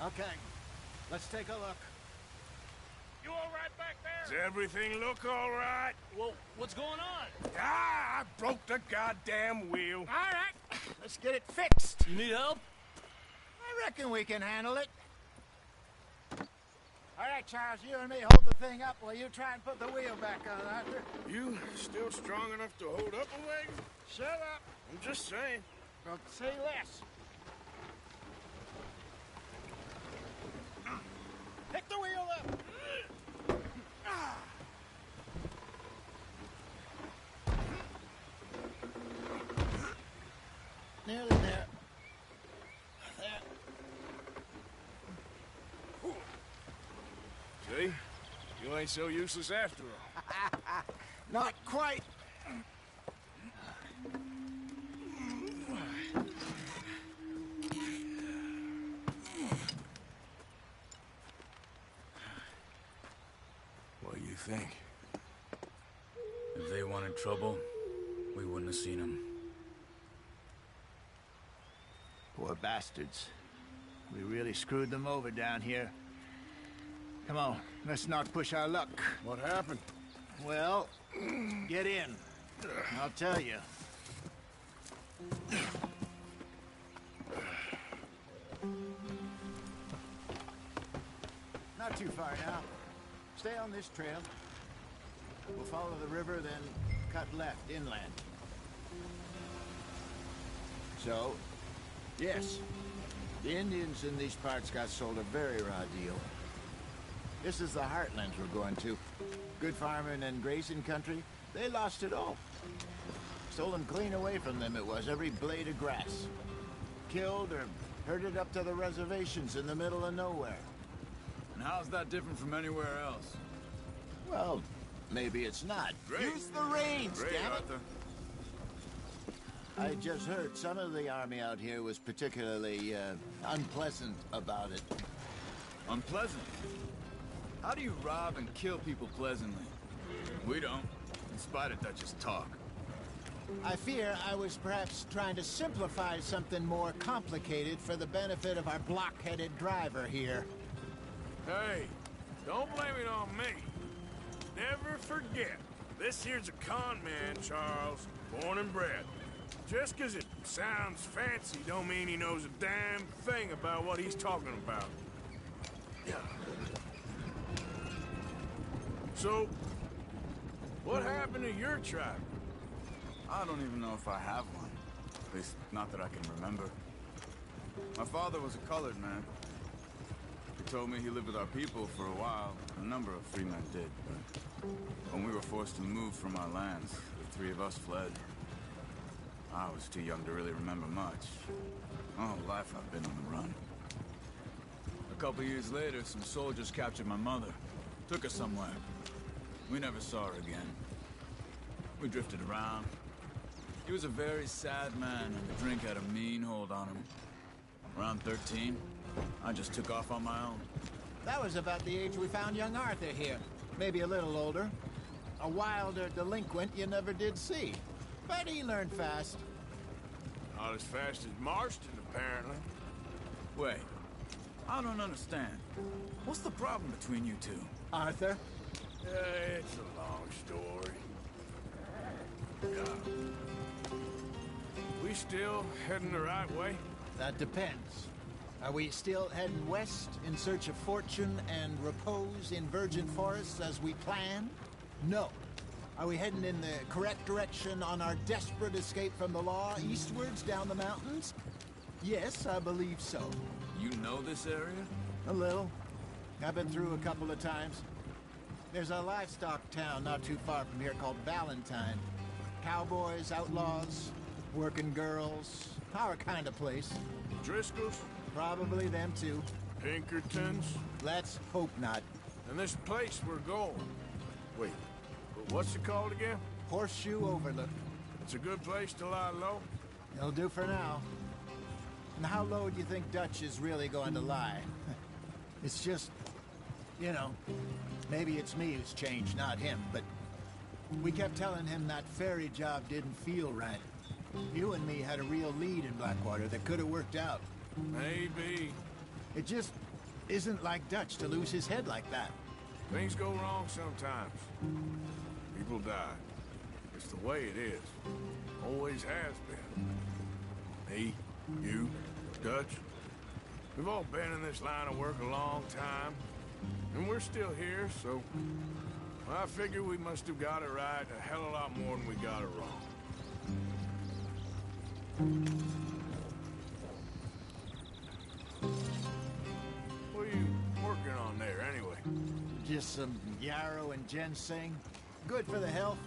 Okay, let's take a look. You all right back there? Does everything look all right? Well, what's going on? Ah, I broke the goddamn wheel. All right, let's get it fixed. You need help? I reckon we can handle it. All right, Charles, you and me hold the thing up while you try and put the wheel back on, Arthur. You still strong enough to hold up a wagon? Shut up. I'm just saying. Well, say less. Pick the wheel up. Nearly there. See? You ain't so useless after all. Not quite. What do you think? If they wanted trouble, we wouldn't have seen them. Poor bastards. We really screwed them over down here. Come on, let's not push our luck. What happened? Well, get in. I'll tell you. Not too far now. Stay on this trail. We'll follow the river, then cut left inland. So, yes, the Indians in these parts got sold a very raw deal. This is the heartlands we're going to. Good farming and grazing country, they lost it all. Stolen clean away from them it was, every blade of grass. Killed or herded up to the reservations in the middle of nowhere. And how's that different from anywhere else? Well, maybe it's not. Great. Use the reins, Great, damn it! Arthur. I just heard some of the army out here was particularly, unpleasant about it. Unpleasant? How do you rob and kill people pleasantly? We don't, in spite of Dutch's talk. I fear I was perhaps trying to simplify something more complicated for the benefit of our block-headed driver here. Hey, don't blame it on me. Never forget, this here's a con man, Charles, born and bred. Just 'cause it sounds fancy don't mean he knows a damn thing about what he's talking about. So, what happened to your tribe? I don't even know if I have one. At least, not that I can remember. My father was a colored man. He told me he lived with our people for a while. A number of free men did, but when we were forced to move from our lands, the three of us fled. I was too young to really remember much. My whole life I've been on the run. A couple years later, some soldiers captured my mother. Took her somewhere. We never saw her again. We drifted around. He was a very sad man, and the drink had a mean hold on him. Around 13, I just took off on my own. That was about the age we found young Arthur here. Maybe a little older. A wilder delinquent you never did see. But he learned fast. Not as fast as Marston, apparently. Wait, I don't understand. What's the problem between you two? Arthur? It's a long story. We still heading the right way? That depends. Are we still heading west in search of fortune and repose in virgin forests as we planned? No. Are we heading in the correct direction on our desperate escape from the law eastwards down the mountains? Yes, I believe so. You know this area? A little. I've been through a couple of times. There's a livestock town not too far from here called Valentine. Cowboys, outlaws, working girls, our kind of place. Driscoll's? Probably them too. Pinkertons? Let's hope not. And this place we're going. Wait, but what's it called again? Horseshoe Overlook. It's a good place to lie low? It'll do for now. And how low do you think Dutch is really going to lie? It's just, you know, maybe it's me who's changed, not him, but we kept telling him that ferry job didn't feel right. You and me had a real lead in Blackwater that could have worked out. Maybe. It just isn't like Dutch to lose his head like that. Things go wrong sometimes. People die. It's the way it is. Always has been. Me, you, Dutch. We've all been in this line of work a long time, and we're still here, so I figure we must have got it right a hell of a lot more than we got it wrong. What are you working on there, anyway? Just some yarrow and ginseng. Good for the health.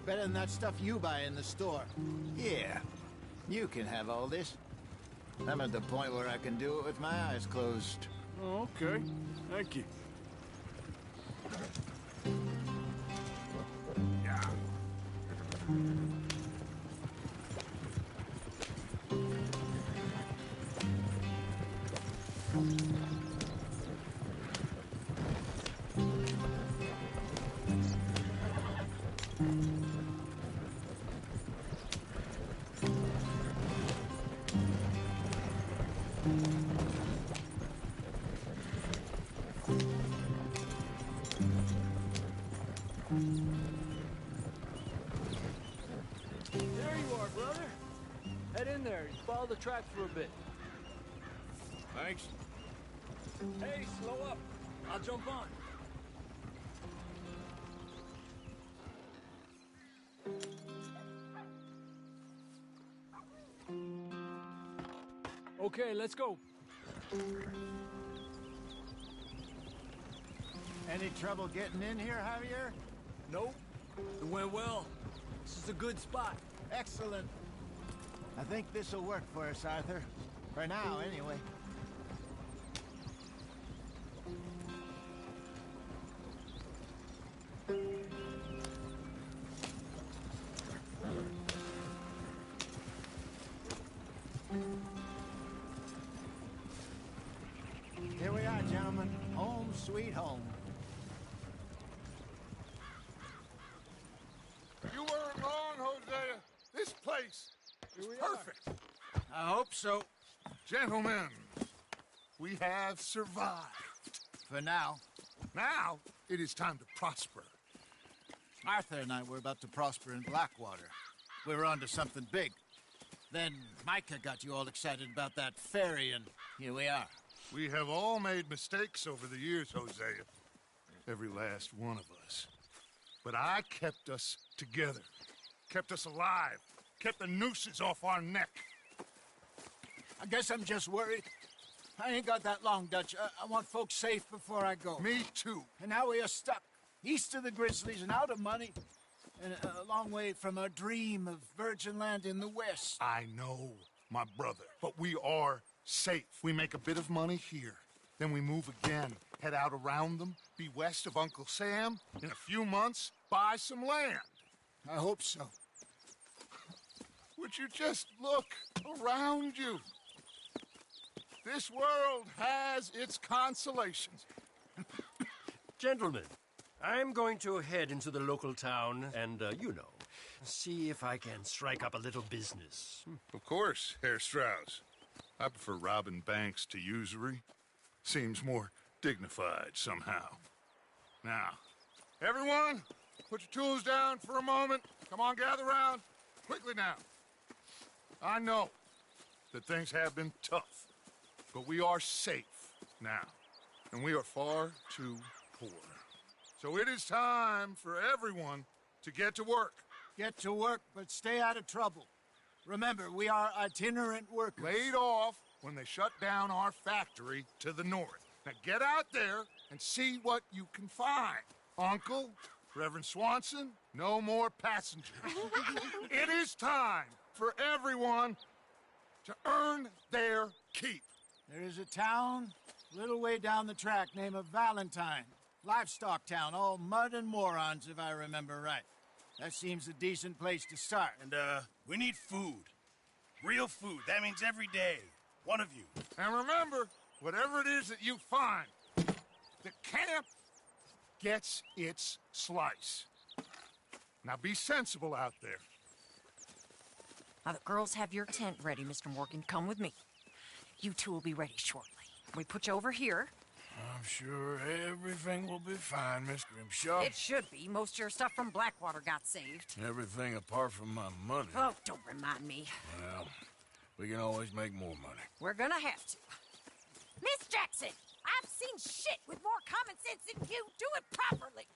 Better than that stuff you buy in the store. Yeah, you can have all this. I'm at the point where I can do it with my eyes closed. Oh, okay. Thank you. Yeah. There you are, brother. Head in there and follow the track for a bit. Thanks. Hey, slow up. I'll jump on. Okay, let's go. Any trouble getting in here, Javier? Nope. It went well. This is a good spot. Excellent. I think this'll work for us, Arthur. For now, anyway. Here we are, gentlemen. Home sweet home. You weren't wrong, Hosea. This place is perfect. I hope so. Gentlemen, we have survived. For now. Now, it is time to prosper. Arthur and I were about to prosper in Blackwater. We were onto something big. Then Micah got you all excited about that ferry, and here we are. We have all made mistakes over the years, Hosea. Every last one of us. But I kept us together. Kept us alive. Kept the nooses off our neck. I guess I'm just worried. I ain't got that long, Dutch. I want folks safe before I go. Me too. And now we are stuck. East of the Grizzlies and out of money. And a long way from our dream of virgin land in the west. I know, my brother. But we are safe. We make a bit of money here. Then we move again. Head out around them. Be west of Uncle Sam. In a few months, buy some land. I hope so. Would you just look around you? This world has its consolations. Gentlemen, I'm going to head into the local town and, see if I can strike up a little business. Of course, Herr Strauss. I prefer robbing banks to usury. Seems more dignified somehow. Now, everyone, put your tools down for a moment. Come on, gather round. Quickly now. I know that things have been tough, but we are safe now, and we are far too poor. So it is time for everyone to get to work. Get to work, but stay out of trouble. Remember, we are itinerant workers. Laid off when they shut down our factory to the north. Now get out there and see what you can find. Uncle, Reverend Swanson, no more passengers. It is time for everyone to earn their keep. There is a town a little way down the track named Valentine. Livestock town, all mud and morons, if I remember right. That seems a decent place to start. And, we need food. Real food. That means every day. One of you. And remember, whatever it is that you find, the camp gets its slice. Now be sensible out there. Now the girls have your tent ready, Mr. Morgan. Come with me. You two will be ready shortly. We put you over here. I'm sure everything will be fine, Miss Grimshaw. It should be. Most of your stuff from Blackwater got saved. Everything apart from my money. Oh, don't remind me. Well, we can always make more money. We're gonna have to. Miss Jackson, I've seen shit with more common sense than you. Do it properly.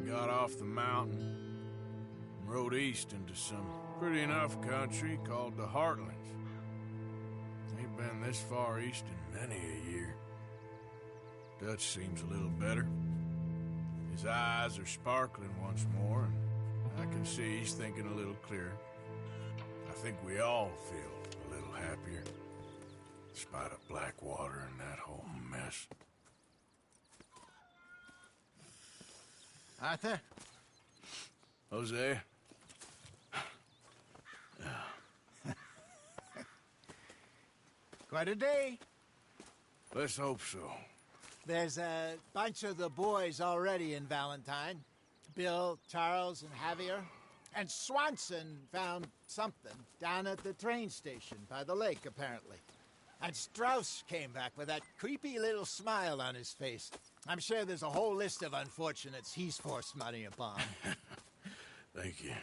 Got off the mountain and rode east into some pretty enough country called the Heartlands. Ain't been this far east in many a year. Dutch seems a little better. His eyes are sparkling once more, and I can see he's thinking a little clearer. I think we all feel a little happier, despite of Blackwater and that whole mess. Arthur? Jose? Quite a day. Let's hope so. There's a bunch of the boys already in Valentine. Bill, Charles, and Javier. And Swanson found something down at the train station by the lake, apparently. And Strauss came back with that creepy little smile on his face. I'm sure there's a whole list of unfortunates he's forced money upon. Thank you.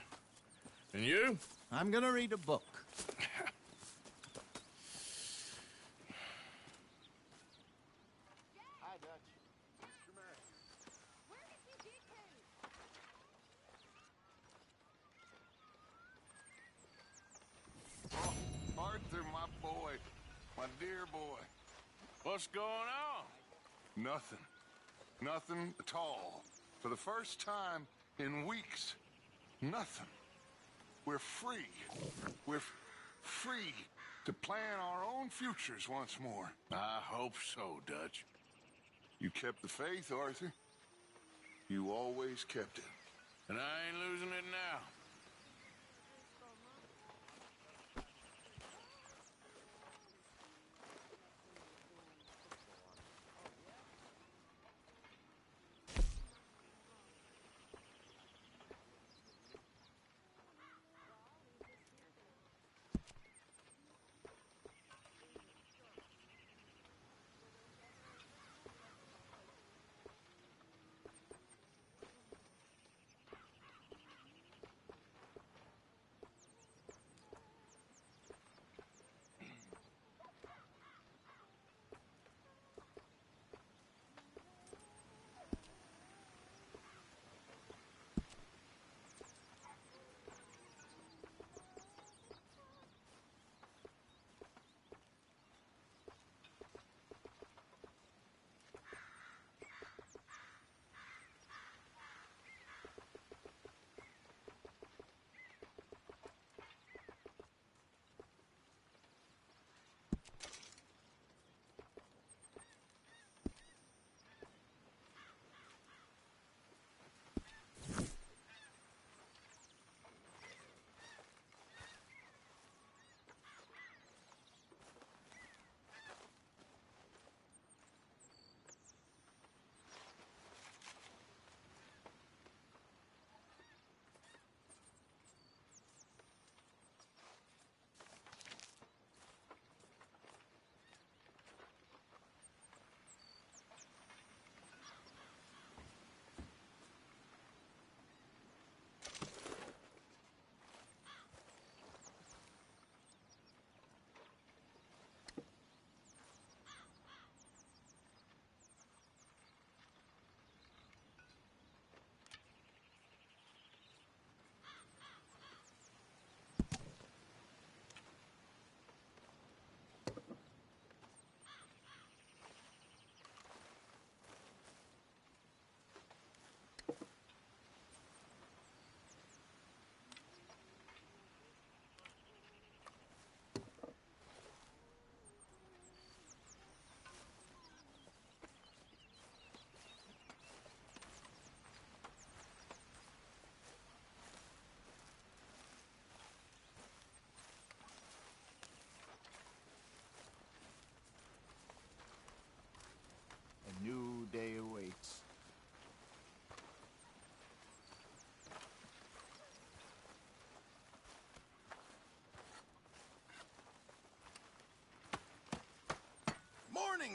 And you? I'm gonna read a book. Hi, Dutch. Mr. Matthews. Where did you get to? Oh, Arthur, my boy. My dear boy. What's going on? Nothing. Nothing at all. For the first time in weeks. Nothing. We're free. We're free to plan our own futures once more. I hope so, Dutch. You kept the faith, Arthur. You always kept it. And I ain't losing it now.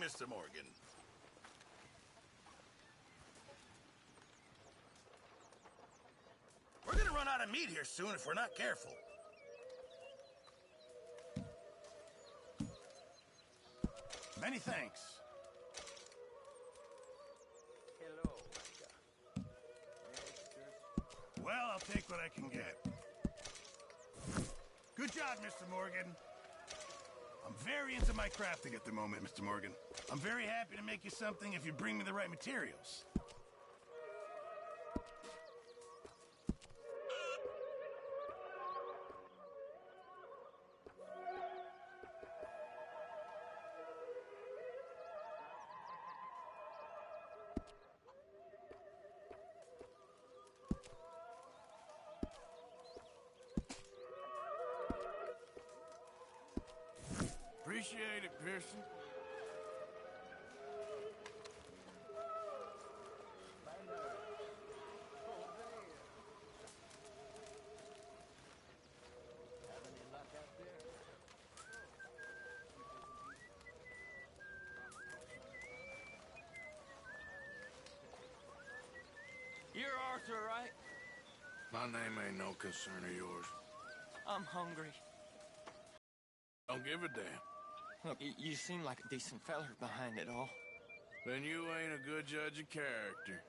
Mr. Morgan. We're gonna run out of meat here soon if we're not careful. Many thanks. Hello, Well, I'll take what I can get. Good job, Mr. Morgan. I'm very into my crafting at the moment, Mr. Morgan. I'm very happy to make you something if you bring me the right materials. Appreciate it, Pearson. You're Arthur, right? My name ain't no concern of yours. I'm hungry. Don't give a damn. Look, you seem like a decent feller behind it all. Then you ain't a good judge of character.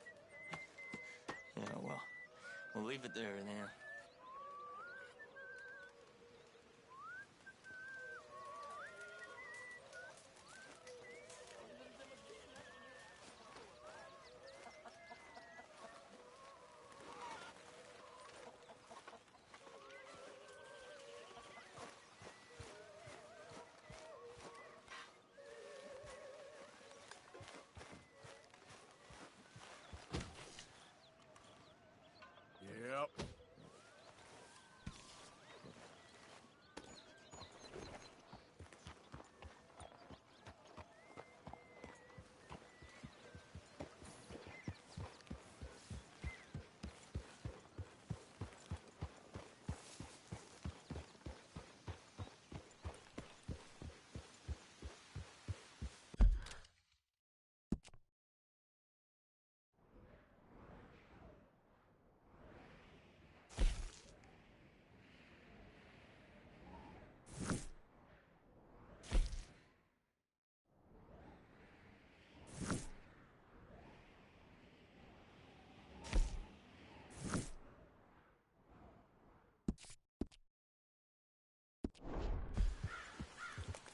Yeah, well, we'll leave it there then. Yep.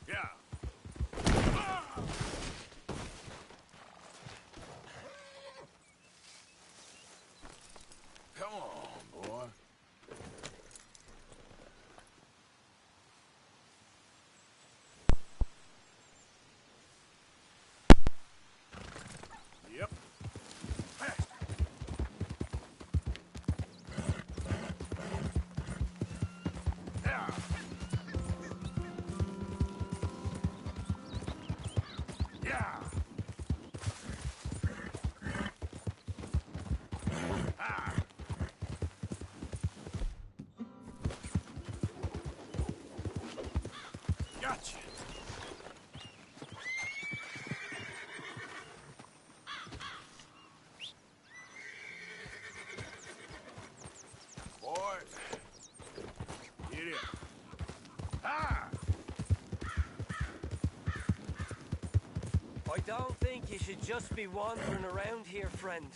Yeah. Come on, boy. Yep. Yeah. Yeah. Ah. Gotcha. Boy. Get it. Ah. I don't think you should just be wandering around here, friend.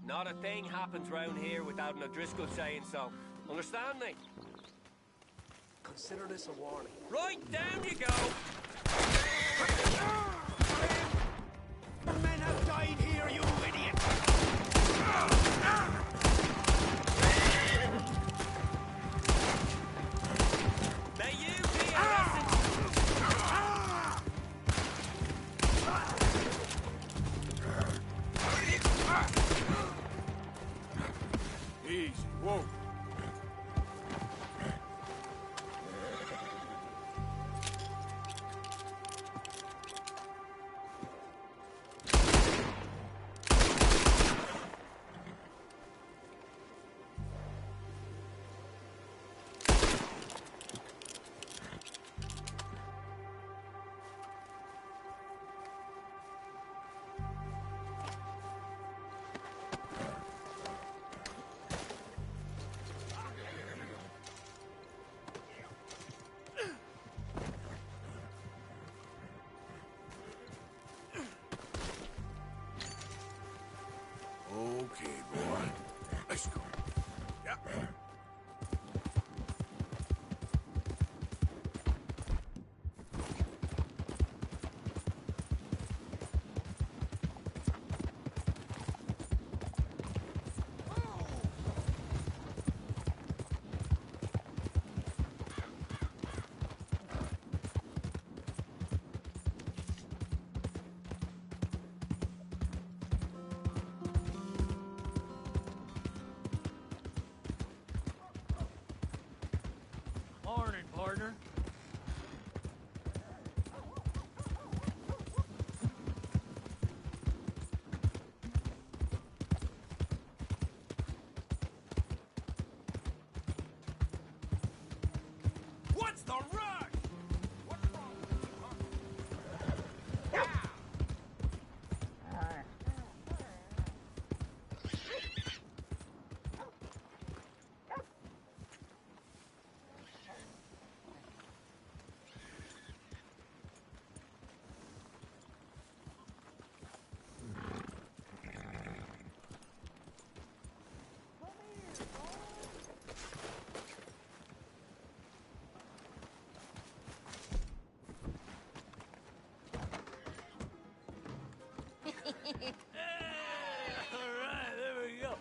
Not a thing happens round here without an O'Driscoll saying so. Understand me? Consider this a warning. Right, down you go! Men have died here, you idiot! May you be a lesson. Easy. Whoa. Driscoll. Yeah. Morning, partner. What's the rush? What's wrong with you, huh? All right, there we go.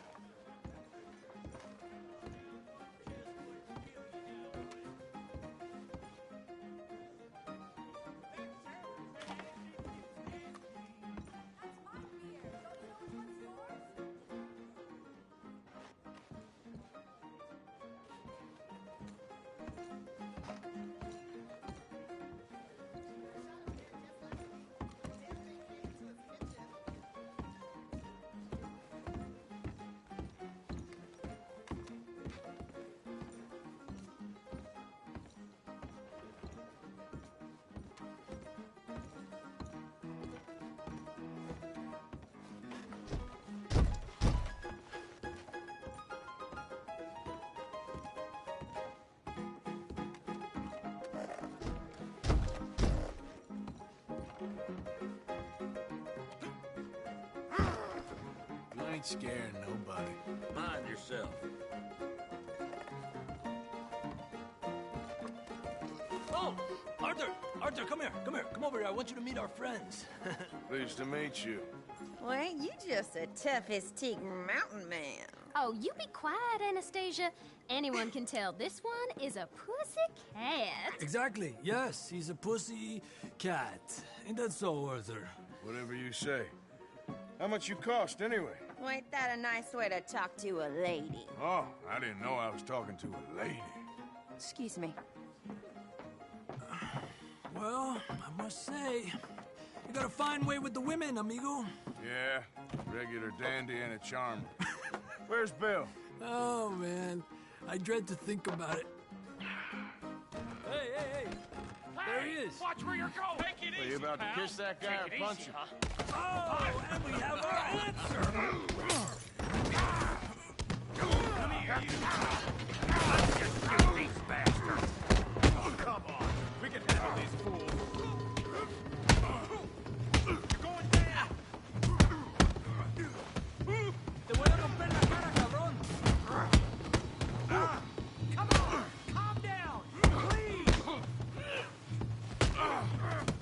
You ain't scaring nobody. Mind yourself. Oh, Arthur! Arthur, come here. Come here. Come over here. I want you to meet our friends. Pleased to meet you. Well, ain't you just a tough as teak mountain man? Oh, you be quiet, Anastasia. Anyone can tell this one is a pussy cat. Exactly. Yes, he's a pussy cat. Ain't that so, Arthur? Whatever you say. How much you cost, anyway? Well, ain't that a nice way to talk to a lady? Oh, I didn't know I was talking to a lady. Excuse me. Well, I must say, you got a fine way with the women, amigo. Yeah, regular dandy and a charmer. Where's Bill? Oh, man. I dread to think about it. Hey! There he is. Watch where you're going. Take it Are easy, you about pal. to kiss that guy Take or it punch easy, him? huh? Oh, and we have our answer. Come here, you. Let's just shoot these bastards. Oh, come on. We can handle these fools. You're going down. Te voy a romper la cara, cabrón. Come on. Calm down. Please.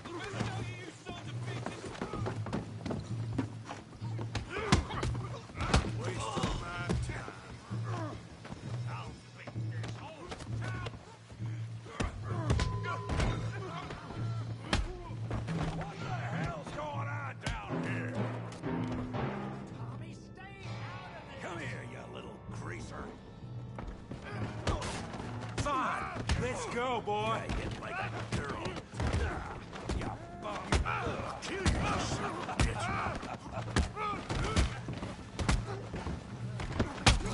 You sons of bitches. Wasting my time. I'll beat this whole town. What the hell's going on down here? Tommy, stay out of this. Come here, you little greaser. Fine. Let's go, boy. Hit like a girl. You bum. Kill you, son of a bitch.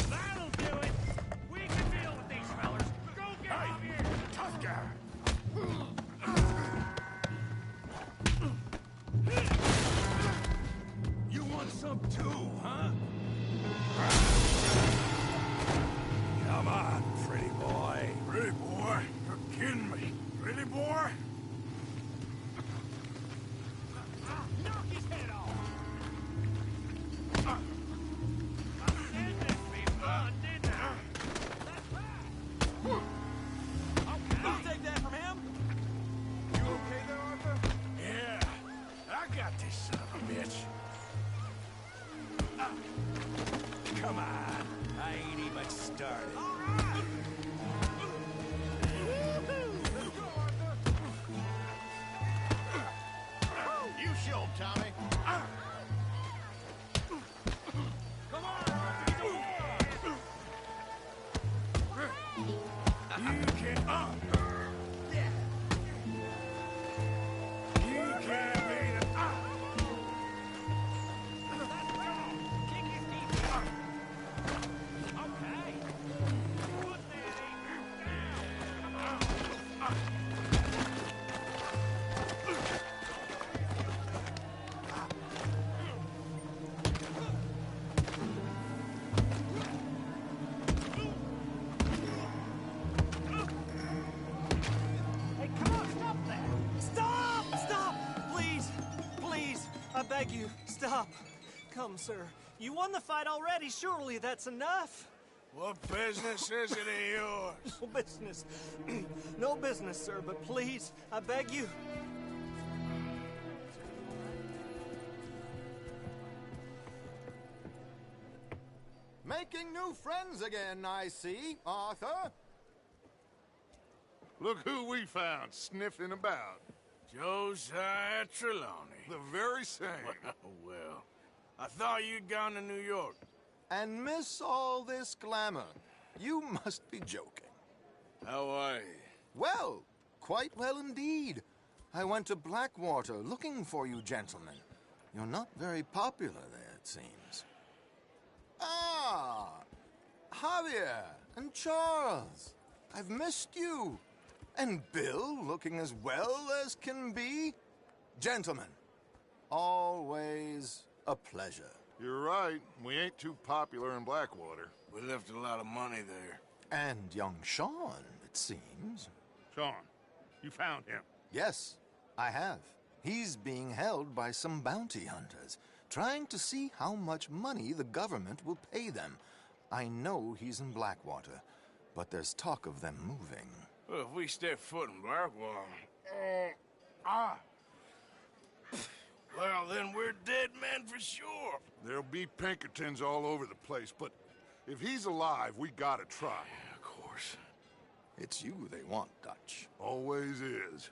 That'll do it. We can deal with these fellas. Go get out here. Tough guy. You want some too, huh? Come on, pretty boy. Pretty boy, you're kidding me. Pretty boy? Knock his Come on. I ain't even started. You show him, Tommy. Come on, Arthur. He's a You can't... You can't beat it. Kick his teeth out. Okay. Put that down. Come on. Hey, come on, stop that! Stop! Stop! Please! Please! I beg you, stop. Come, sir. You won the fight already. Surely that's enough. What business is it of yours? No business. No business, sir, but please, I beg you. Making new friends again, I see, Arthur. Look who we found sniffing about. Josiah Trelawney. The very same. Well, I thought you'd gone to New York. And miss all this glamour. You must be joking. How are you? Well, quite well indeed. I went to Blackwater looking for you gentlemen. You're not very popular there, it seems. Ah! Javier and Charles. I've missed you. And Bill looking as well as can be. Gentlemen, always a pleasure. You're right. We ain't too popular in Blackwater. We left a lot of money there. And young Sean, it seems. Sean, you found him? Yes, I have. He's being held by some bounty hunters, trying to see how much money the government will pay them. I know he's in Blackwater, but there's talk of them moving. Well, if we step foot in Blackwater... Well, then we're dead men for sure. There'll be Pinkertons all over the place, but if he's alive, we gotta try. Yeah, of course. It's you they want, Dutch. Always is.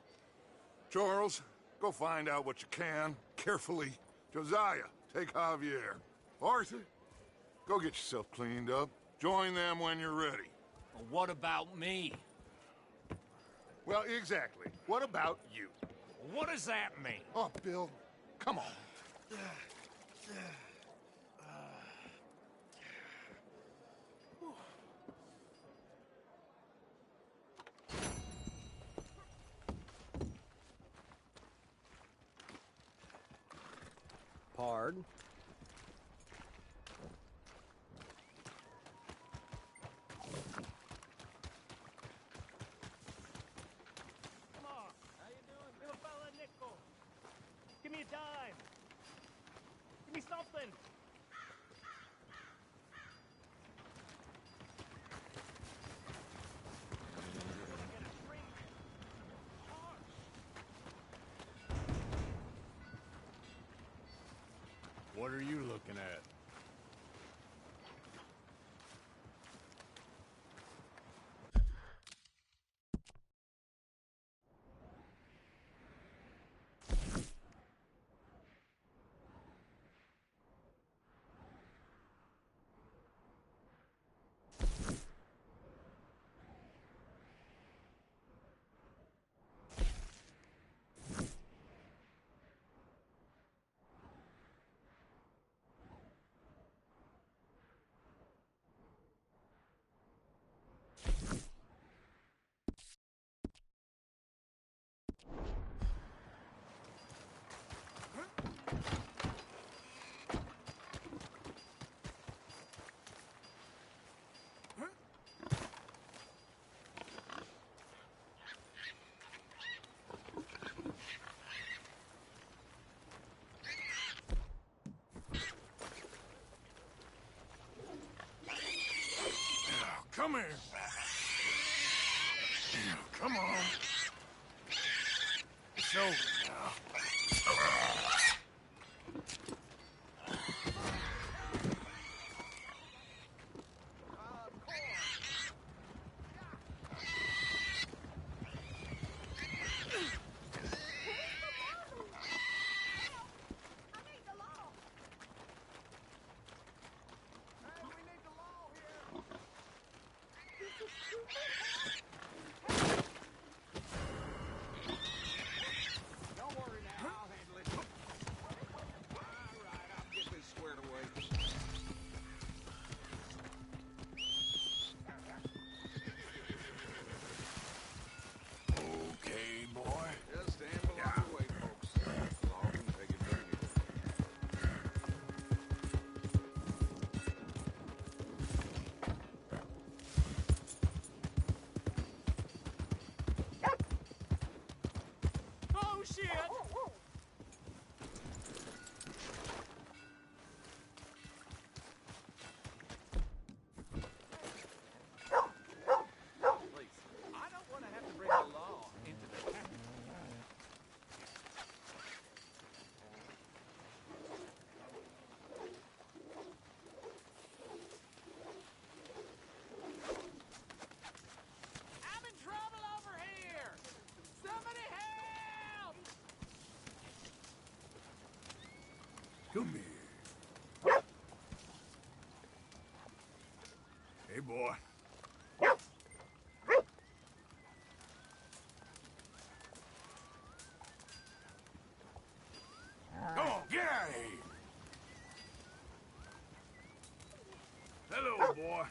Charles, go find out what you can, carefully. Josiah, take Javier. Arthur, go get yourself cleaned up. Join them when you're ready. Well, what about me? Well, exactly. What about you? What does that mean? Oh, Bill, come on. Pard. Come on. How you doing? Give a fella a nickel. Give me a dime. Give me something. What are you looking at? Come here. Come on. It's over now. Hey, boy. Come on, get out of here. Hello, boy.